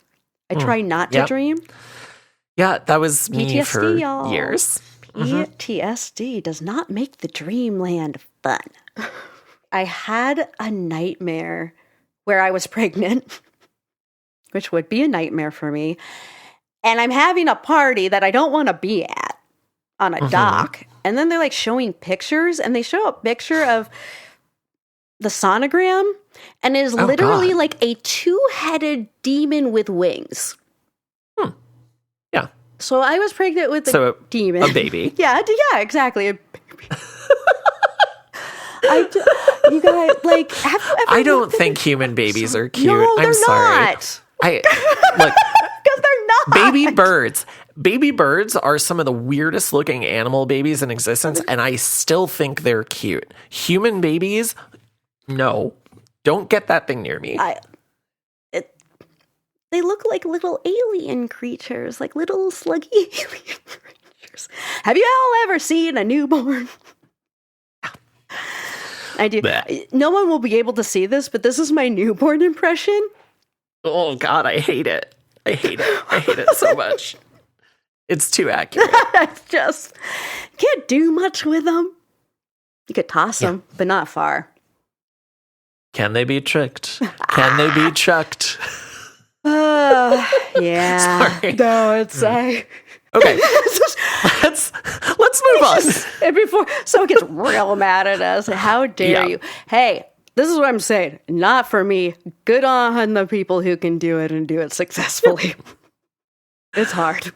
D: I try not to dream.
C: Yeah, that was me
D: PTSD,
C: for
D: y'all.
C: years.
D: PTSD does not make the dreamland fun. I had a nightmare where I was pregnant, which would be a nightmare for me. And I'm having a party that I don't want to be at on a dock. And then they're like showing pictures, and they show a picture of the sonogram, and it is literally like a 2-headed demon with wings.
C: Yeah.
D: So I was pregnant with a demon.
C: A baby.
D: Yeah, exactly. A baby. You guys, like, have you ever...
C: I don't think human babies are cute.
D: No, they're
C: I'm sorry.
D: not.
C: Look,
D: because they're not.
C: Baby birds are some of the weirdest looking animal babies in existence, and I still think they're cute. Human babies, no. Don't get that thing near me.
D: They look like little alien creatures, like little sluggy alien creatures. Have you all ever seen a newborn? I do. Blech. No one will be able to see this, but this is my newborn impression.
C: Oh, God, I hate it. I hate it so much. It's too accurate.
D: It's just, you can't do much with them. You could toss them, but not far.
C: Can they be tricked? Can they be chucked?
D: Yeah.
C: Sorry.
D: No, it's
C: Okay. let's move on.
D: And before someone gets real mad at us, how dare you? Hey, this is what I'm saying. Not for me. Good on the people who can do it and do it successfully. It's hard.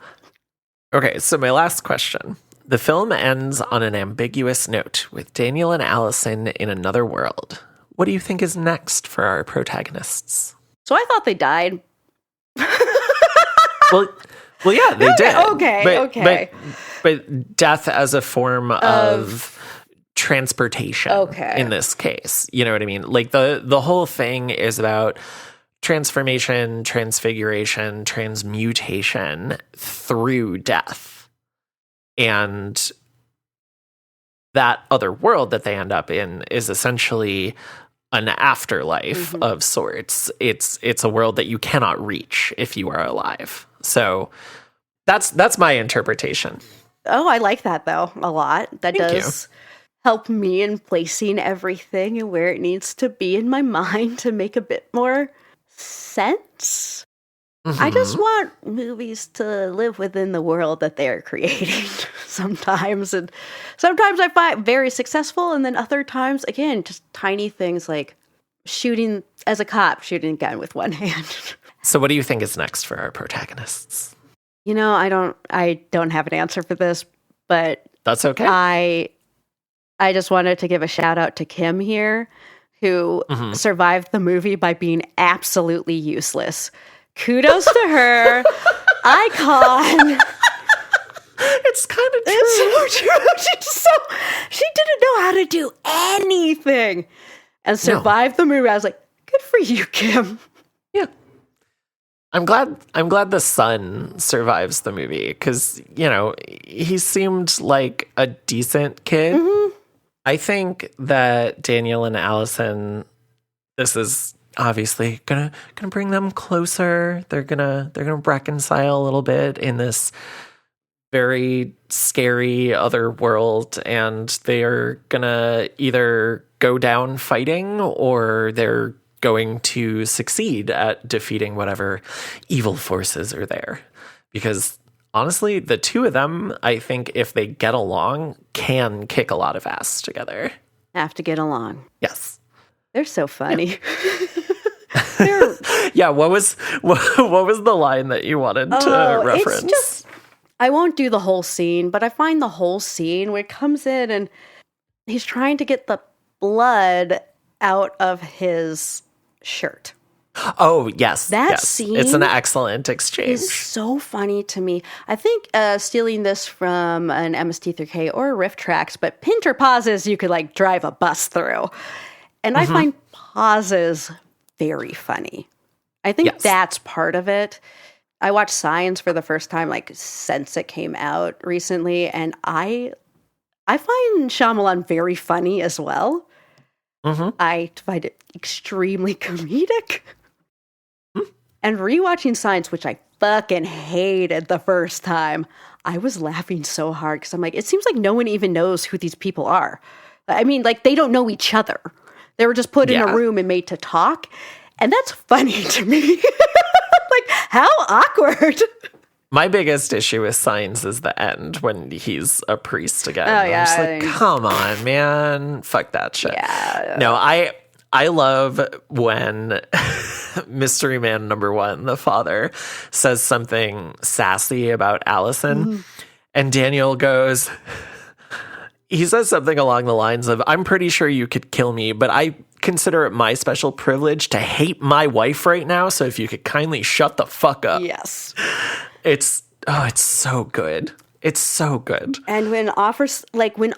C: Okay, so my last question. The film ends on an ambiguous note with Daniel and Allison in another world. What do you think is next for our protagonists?
D: So I thought they died.
C: Well, yeah, they did.
D: Okay.
C: But death as a form of transportation in this case. You know what I mean? Like the whole thing is about transformation, transfiguration, transmutation through death. And that other world that they end up in is essentially an afterlife of sorts. It's a world that you cannot reach if you are alive. So that's my interpretation.
D: Oh, I like that though a lot. That does help me in placing everything and where it needs to be in my mind to make a bit more sense. I just want movies to live within the world that they're creating sometimes. And sometimes I find very successful, and then other times, again, just tiny things like shooting a gun with one hand.
C: So what do you think is next for our protagonists?
D: You know, I don't have an answer for this, but
C: that's okay.
D: I just wanted to give a shout out to Kim here, who survived the movie by being absolutely useless. Kudos to her. Icon.
C: It's kind of true.
D: It's so true. She didn't know how to do anything and survived the movie. I was like, good for you, Kim.
C: Yeah. I'm glad the son survives the movie because, he seemed like a decent kid. Mm-hmm. I think that Daniel and Allison, this is obviously gonna bring them closer. They're gonna reconcile a little bit in this very scary other world, and they are gonna either go down fighting or they're going to succeed at defeating whatever evil forces are there. Because honestly, the two of them, I think if they get along, can kick a lot of ass together.
D: Have to get along.
C: Yes.
D: They're so funny.
C: Yeah, what was the line that you wanted to reference?
D: It's just, I won't do the whole scene, but I find the whole scene where it comes in and he's trying to get the blood out of his shirt.
C: Oh, yes.
D: That scene.
C: It's an excellent exchange.
D: Is so funny to me. I think stealing this from an MST3K or riff tracks, but pinter pauses you could like drive a bus through. And I find pauses very funny. I think that's part of it. I watched Signs for the first time like since it came out recently, and I find Shyamalan very funny as well. I find it extremely comedic. And rewatching Signs, which I fucking hated the first time, I was laughing so hard because I'm like, it seems like no one even knows who these people are. I mean, like, they don't know each other. They were just put in a room and made to talk. And that's funny to me. Like, how awkward.
C: My biggest issue with Signs is the end when he's a priest again.
D: Oh, yeah.
C: I'm just like, come on, man. Fuck that shit.
D: Yeah.
C: No, I love when Mystery Man number 1, the father, says something sassy about Allison. And Daniel goes, he says something along the lines of, I'm pretty sure you could kill me, but I consider it my special privilege to hate my wife right now. So if you could kindly shut the fuck up.
D: Yes.
C: It's so good. It's so good.
D: And when Officer Mitchell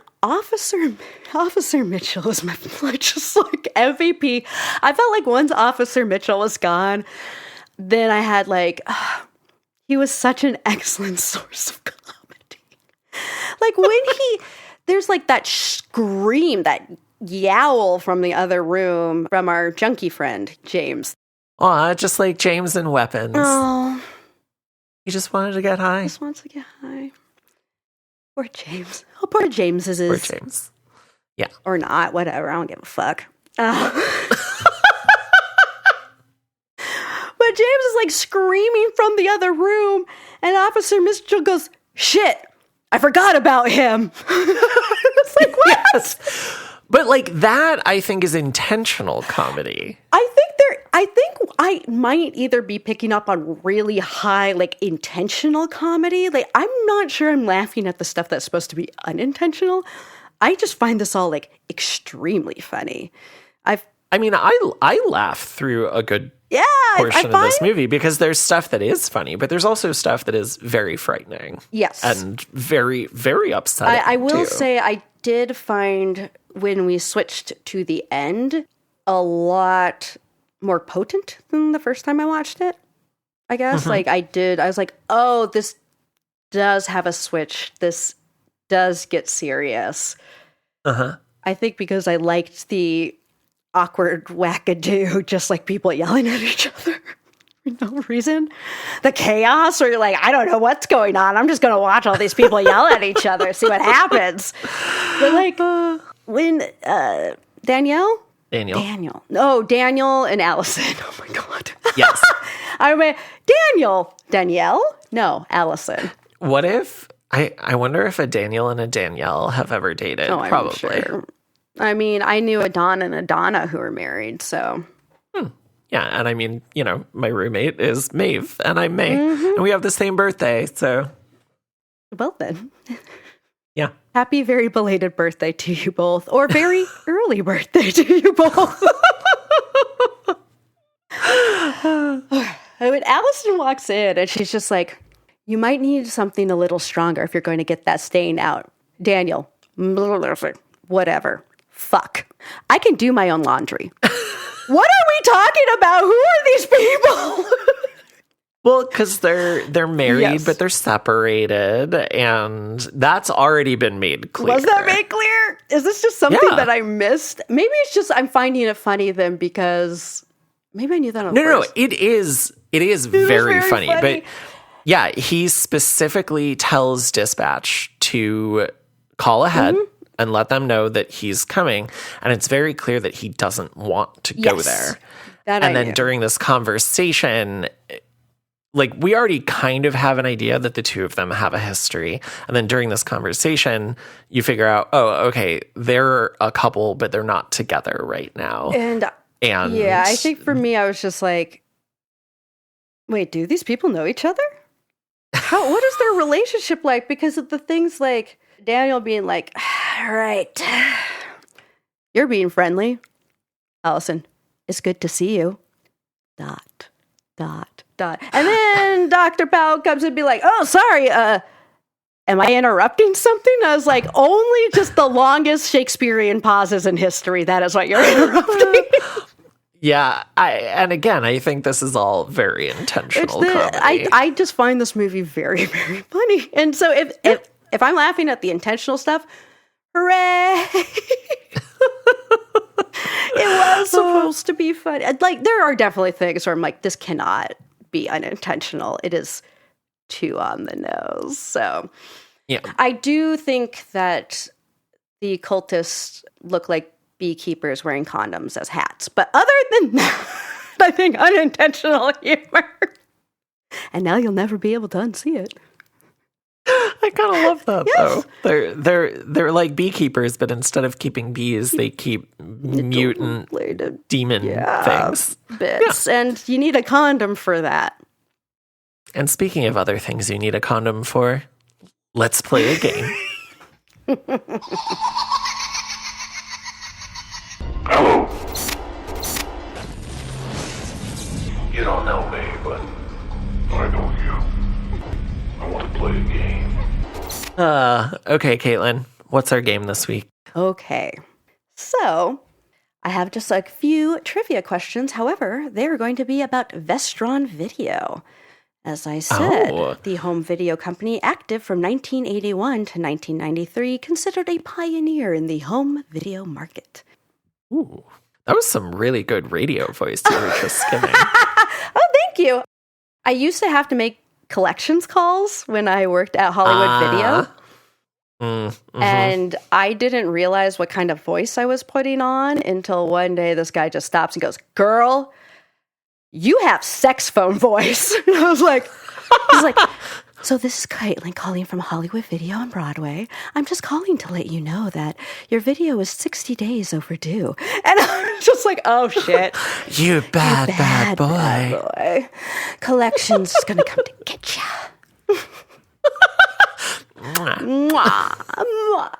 D: was my just like MVP. I felt like once Officer Mitchell was gone, then I had like, he was such an excellent source of comedy. Like when there's like that scream, that yowl from the other room from our junkie friend, James.
C: Aw, just like James and Weapons.
D: Oh.
C: He just wanted to get high.
D: Just wants to get high. Poor James. Oh, poor James is
C: Poor James. Yeah.
D: Or not, whatever. I don't give a fuck. But James is like screaming from the other room, and Officer Mitchell goes, shit, I forgot about him. It's like, what?
C: Yes. But like that, I think, is intentional comedy.
D: I think I might either be picking up on really high, like, intentional comedy. Like, I'm not sure I'm laughing at the stuff that's supposed to be unintentional. I just find this all, like, extremely funny. I
C: laugh through a good portion of this movie because there's stuff that is funny, but there's also stuff that is very frightening.
D: Yes.
C: And very, very upsetting.
D: I will say I did find when we switched to the end a lot more potent than the first time I watched it, I guess. Like I was like, oh, this does have a switch. This does get serious. I think because I liked the awkward wackadoo, just like people yelling at each other for no reason. The chaos, where you're like, I don't know what's going on. I'm just going to watch all these people yell at each other, see what happens. But like when Daniel. No, Daniel and Allison. Oh my God.
C: Yes.
D: I mean, Danielle? No, Allison.
C: What if, I wonder if a Daniel and a Danielle have ever dated.
D: Oh,
C: probably.
D: Sure. I mean, I knew a Don and a Donna who were married, so.
C: Yeah, and I mean, my roommate is Maeve, and I'm May, and we have the same birthday, so.
D: Well then.
C: Yeah.
D: Happy very belated birthday to you both, or very early birthday to you both. When Allison walks in and she's just like, you might need something a little stronger if you're going to get that stain out. Daniel, whatever. Fuck. I can do my own laundry. What are we talking about? Who are these people?
C: Well, because they're married,
D: Yes.
C: but they're separated, and that's already been made clear.
D: Was that made clear? Is this just something
C: Yeah.
D: that I missed? Maybe it's just I'm finding it funny then because maybe I knew that on
C: No,
D: first.
C: it is very funny. But yeah, he specifically tells dispatch to call ahead and let them know that he's coming, and it's very clear that he doesn't want to go
D: Yes.
C: there.
D: That
C: And
D: I
C: then
D: knew.
C: during this conversation, like, we already kind of have an idea that the two of them have a history. And then during this conversation, you figure out, oh, okay, they're a couple, but they're not together right now.
D: And yeah, I think for me, I was just like, wait, do these people know each other? What is their relationship like? Because of the things like Daniel being like, all right, you're being friendly. Allison, it's good to see you. ... And then Dr. Powell comes and be like, oh, sorry, am I interrupting something? I was like, only just the longest Shakespearean pauses in history. That is what you're interrupting.
C: Yeah, I think this is all very intentional comedy.
D: I just find this movie very, very funny. And so if I'm laughing at the intentional stuff, hooray! It was supposed to be funny. Like, there are definitely things where I'm like, this cannot be unintentional. It is too on the nose. So
C: yeah,
D: I do think that the cultists look like beekeepers wearing condoms as hats. But other than that, I think unintentional humor. And now you'll never be able to unsee it.
C: I kind of love that though. They're like beekeepers, but instead of keeping bees, they keep mutant demon things.
D: Bits. Yeah. And you need a condom for that.
C: And speaking of other things you need a condom for, let's play a game.
I: Hello. You don't know me, but I know you. I want to play a game.
C: Okay, Caitlin, what's our game this week?
D: Okay. So, I have just a few trivia questions. However, they're going to be about Vestron Video. As I said, the home video company, active from 1981 to 1993, considered a pioneer in the home video market.
C: Ooh, that was some really good radio voice you were just skimming.
D: Oh, thank you. I used to have to make collections calls when I worked at Hollywood Video. And I didn't realize what kind of voice I was putting on until one day this guy just stops and goes, girl, you have sex phone voice. And I was like, he's like, so this is Caitlin calling from Hollywood Video on Broadway. I'm just calling to let you know that your video is 60 days overdue. And I'm just like, oh shit.
C: You bad boy.
D: Bad boy. Collections is going to come to get you. Mwah, mwah.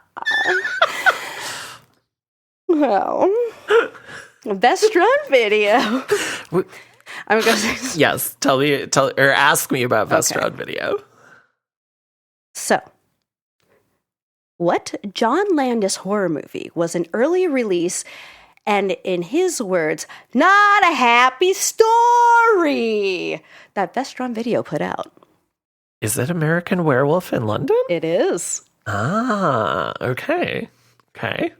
D: Well, Vestron Video. I'm going to say
C: yes. Ask me about Vestron Video.
D: So, what John Landis horror movie was an early release and, in his words, not a happy story that Vestron Video put out?
C: Is it American Werewolf in London?
D: It is.
C: Ah, okay. Okay.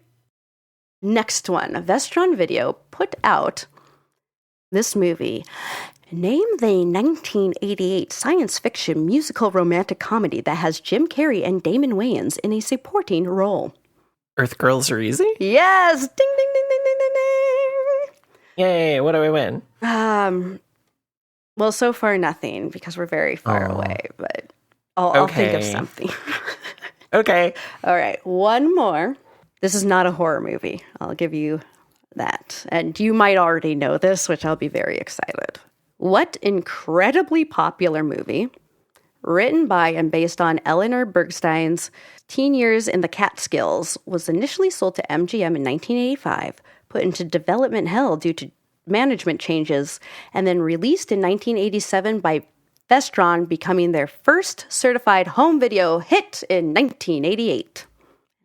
D: Next one. Vestron Video put out this movie. Name the 1988 science fiction musical romantic comedy that has Jim Carrey and Damon Wayans in a supporting role.
C: Earth Girls Are Easy?
D: Yes! Ding, ding, ding, ding, ding, ding, ding.
C: Yay, what do I win?
D: Well, so far nothing because we're very far away, but I'll think of something.
C: Okay.
D: All right, one more. This is not a horror movie. I'll give you that. And you might already know this, which I'll be very excited. What incredibly popular movie written by and based on Eleanor Bergstein's teen years in the Catskills, was initially sold to MGM in 1985, put into development hell due to management changes, and then released in 1987 by Vestron, becoming their first certified home video hit in 1988.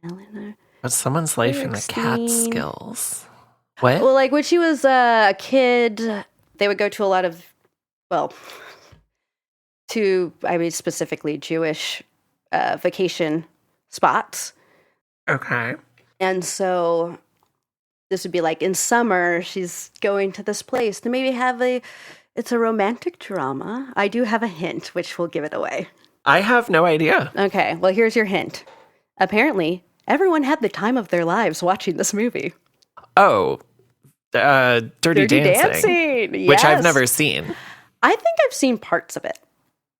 D: Eleanor
C: What's someone's life in the Catskills? What?
D: Well, like when she was a kid, they would go to a lot of, specifically Jewish vacation spots.
C: Okay.
D: And so this would be like in summer, she's going to this place to maybe it's a romantic drama. I do have a hint, which will give it away.
C: I have no idea.
D: Okay, well, here's your hint. Apparently, everyone had the time of their lives watching this movie.
C: Oh, Dirty Dancing.
D: Yes.
C: Which I've never seen.
D: I think I've seen parts of it.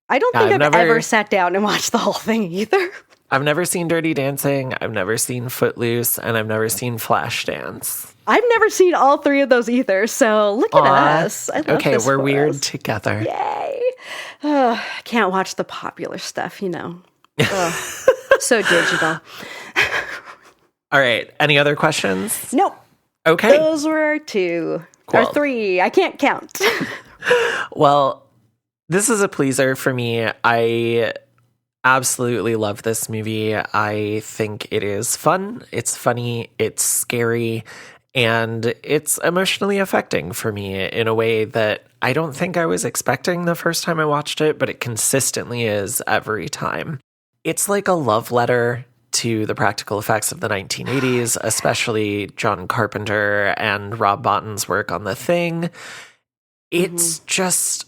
D: I don't think I've ever sat down and watched the whole thing either.
C: I've never seen Dirty Dancing, I've never seen Footloose, and I've never seen Flashdance.
D: I've never seen all three of those either, so look at us. I love
C: okay,
D: this
C: we're
D: for
C: weird
D: us.
C: together.
D: Yay. Can't watch the popular stuff, you know. So digital.
C: All right, any other questions?
D: Nope.
C: Okay.
D: Those were our two.
C: Cool.
D: Or three. I can't count.
C: Well, this is a pleaser for me. I absolutely love this movie. I think it is fun. It's funny. It's scary. And it's emotionally affecting for me in a way that I don't think I was expecting the first time I watched it, but it consistently is every time. It's like a love letter to the practical effects of the 1980s, especially John Carpenter and Rob Bottin's work on The Thing. It's just,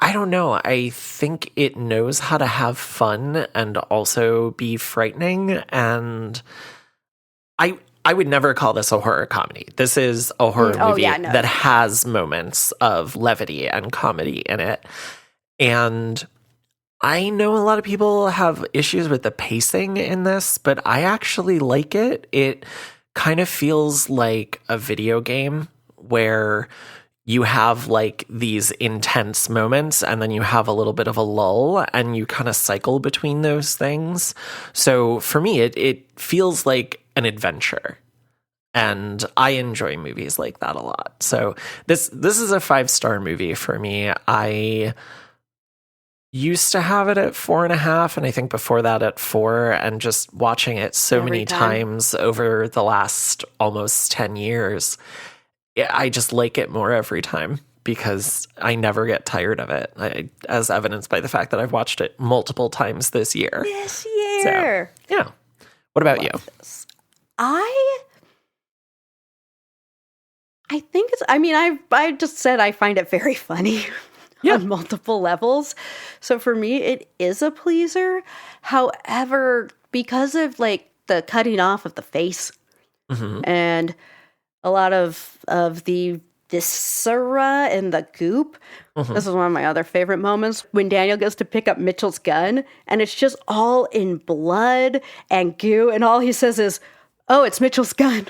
C: I don't know. I think it knows how to have fun and also be frightening. And I would never call this a horror comedy. This is a horror movie that has moments of levity and comedy in it. And I know a lot of people have issues with the pacing in this, but I actually like it. It kind of feels like a video game where you have like these intense moments and then you have a little bit of a lull and you kind of cycle between those things. So for me, it feels like an adventure. And I enjoy movies like that a lot. So this is a 5-star movie for me. I used to have it at 4.5, and I think before that at 4, and just watching it so many times over the last almost 10 years, I just like it more every time because I never get tired of it, as evidenced by the fact that I've watched it multiple times this year.
D: This year.
C: So, yeah. What about you?
D: This. I think it's, I mean, I just said I find it very funny on multiple levels. So for me, it is a pleaser. However, because of like the cutting off of the face and a lot of the viscera and the goop, this is one of my other favorite moments when Daniel goes to pick up Mitchell's gun and it's just all in blood and goo. And all he says is, "Oh, it's Mitchell's gun."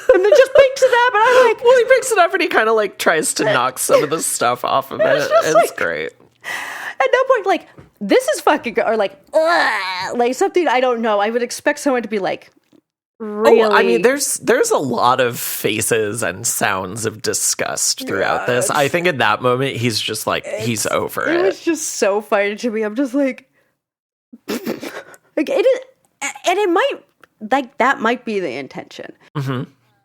D: And then just picks it up, and I'm like...
C: Well, he picks it up, and he kind of, like, tries to knock some of the stuff off of it. It's like, great.
D: At no point, like, this is fucking... Or, like, ugh, like, something, I don't know. I would expect someone to be, like, really...
C: Oh, I mean, there's a lot of faces and sounds of disgust throughout this. I think at that moment, he's just, like, he's over it.
D: It was just so funny to me. I'm just, like... like, it is... And it might... Like, that might be the intention.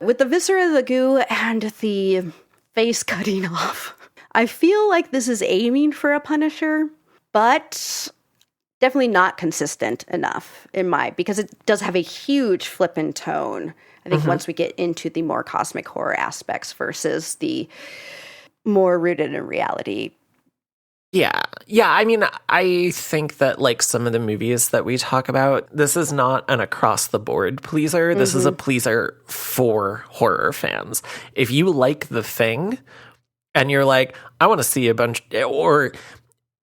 D: With the viscera, the goo, and the face cutting off, I feel like this is aiming for a Punisher, but definitely not consistent enough because it does have a huge flip in tone. I think once we get into the more cosmic horror aspects versus the more rooted in reality.
C: Yeah. I mean, I think that like some of the movies that we talk about, this is not an across-the-board pleaser. This is a pleaser for horror fans. If you like The Thing and you're like, I want to see a bunch, or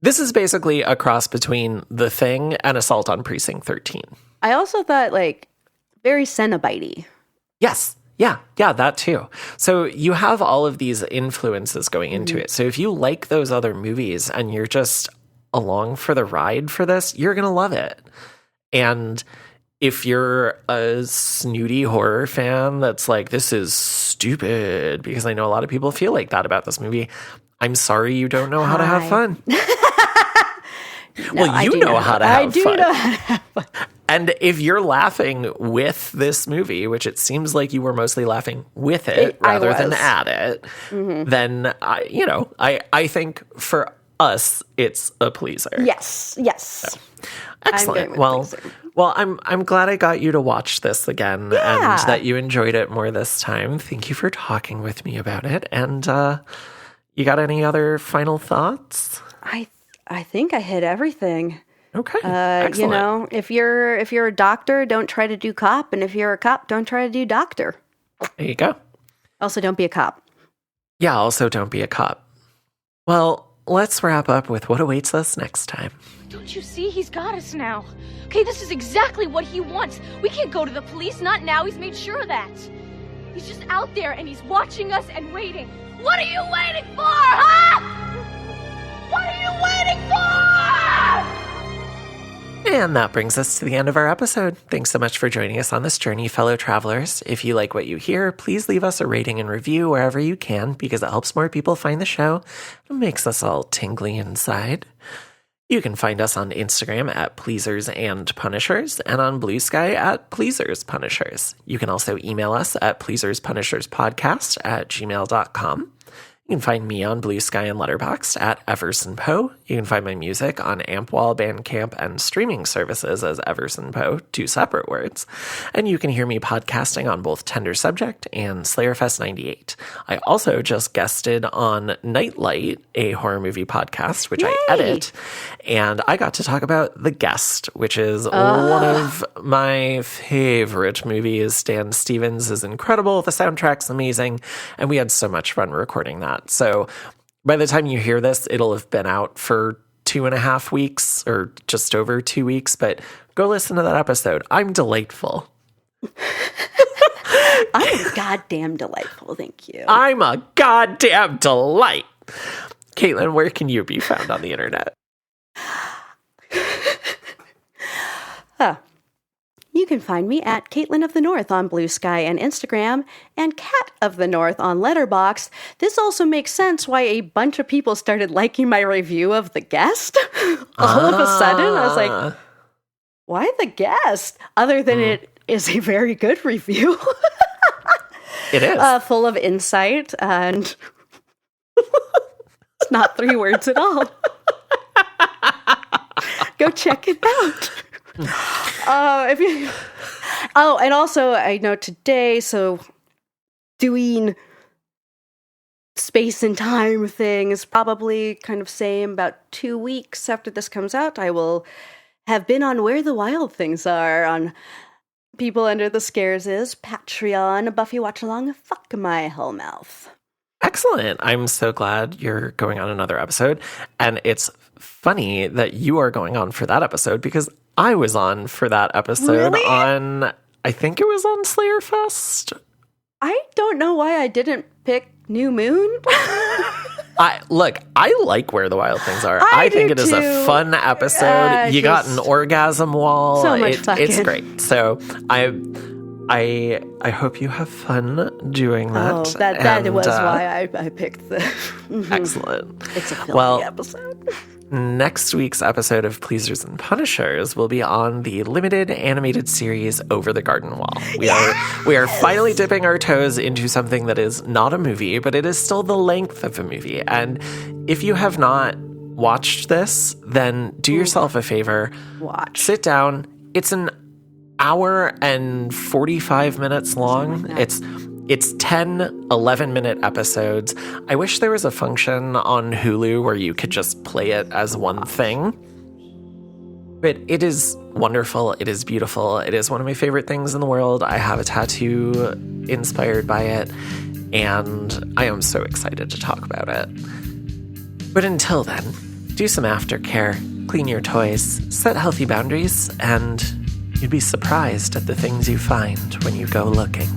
C: this is basically a cross between The Thing and Assault on Precinct 13.
D: I also thought like very Cenobite-y.
C: Yes. Yeah, that too. So you have all of these influences going into it. So if you like those other movies and you're just along for the ride for this, you're going to love it. And if you're a snooty horror fan that's like, this is stupid, because I know a lot of people feel like that about this movie, I'm sorry you don't know how to have fun. Well, you know how to have fun. I do know how to have fun. And if you're laughing with this movie, which it seems like you were mostly laughing with it rather than at it, then, I think for us, it's a pleaser.
D: Yes.
C: So, excellent. Well, I'm glad I got you to watch this again and that you enjoyed it more this time. Thank you for talking with me about it. And you got any other final thoughts?
D: I think I hit everything.
C: Okay. Excellent.
D: If you're a doctor, don't try to do cop, and if you're a cop, don't try to do doctor.
C: There you go.
D: Also, don't be a cop.
C: Yeah, also don't be a cop. Well, let's wrap up with what awaits us next time.
J: Don't you see? He's got us now. Okay, this is exactly what he wants. We can't go to the police, not now. He's made sure of that. He's just out there and he's watching us and waiting. What are you waiting for, huh? What are you waiting for?
C: And that brings us to the end of our episode. Thanks so much for joining us on this journey, fellow travelers. If you like what you hear, please leave us a rating and review wherever you can, because it helps more people find the show and makes us all tingly inside. You can find us on Instagram at Pleasers and Punishers and on Blue Sky at Pleasers Punishers. You can also email us at pleaserspunisherspodcast@gmail.com. You can find me on Blue Sky and Letterboxd at Everson Poe. You can find my music on Ampwall, Bandcamp, and streaming services as Everson Poe, 2 separate words. And you can hear me podcasting on both Tender Subject and Slayerfest 98. I also just guested on Nightlight, a horror movie podcast, which I edit. And I got to talk about The Guest, which is one of my favorite movies. Stan Stevens is incredible. The soundtrack's amazing. And we had so much fun recording that. So by the time you hear this, it'll have been out for 2.5 weeks or just over 2 weeks, but go listen to that episode. I'm delightful.
D: I'm goddamn delightful, thank you.
C: I'm a goddamn delight. Caitlin, where can you be found on the internet?
D: You can find me at Caitlin of the North on Blue Sky and Instagram, and Cat of the North on Letterboxd. This also makes sense why a bunch of people started liking my review of The Guest. All of a sudden, I was like, why The Guest? Other than it is a very good review.
C: It is.
D: Full of insight, and it's not 3 words at all. Go check it out. And also I know today, so doing space and time thing is probably kind of same. About 2 weeks after this comes out, I will have been on Where the Wild Things Are on People Under the Scares is Patreon, Buffy Watch Along, fuck my hellmouth.
C: Excellent. I'm so glad you're going on another episode. And it's funny that you are going on for that episode, because I was on for that episode on, I think it was on Slayerfest.
D: I don't know why I didn't pick New Moon.
C: I like Where the Wild Things Are. I think it is a fun episode. You got an orgasm wall.
D: So much fucking.
C: It's great. So I hope you have fun doing that.
D: Oh, that was why I picked the
C: Excellent.
D: It's a filthy episode.
C: Next week's episode of Pleasers and Punishers will be on the limited animated series Over the Garden Wall. We are finally dipping our toes into something that is not a movie, but it is still the length of a movie. And if you have not watched this, then do yourself a favor.
D: Watch.
C: Sit down. It's an hour and 45 minutes long. It's 10, 11-minute episodes. I wish there was a function on Hulu where you could just play it as one thing. But it is wonderful. It is beautiful. It is one of my favorite things in the world. I have a tattoo inspired by it, and I am so excited to talk about it. But until then, do some aftercare, clean your toys, set healthy boundaries, and you'd be surprised at the things you find when you go looking.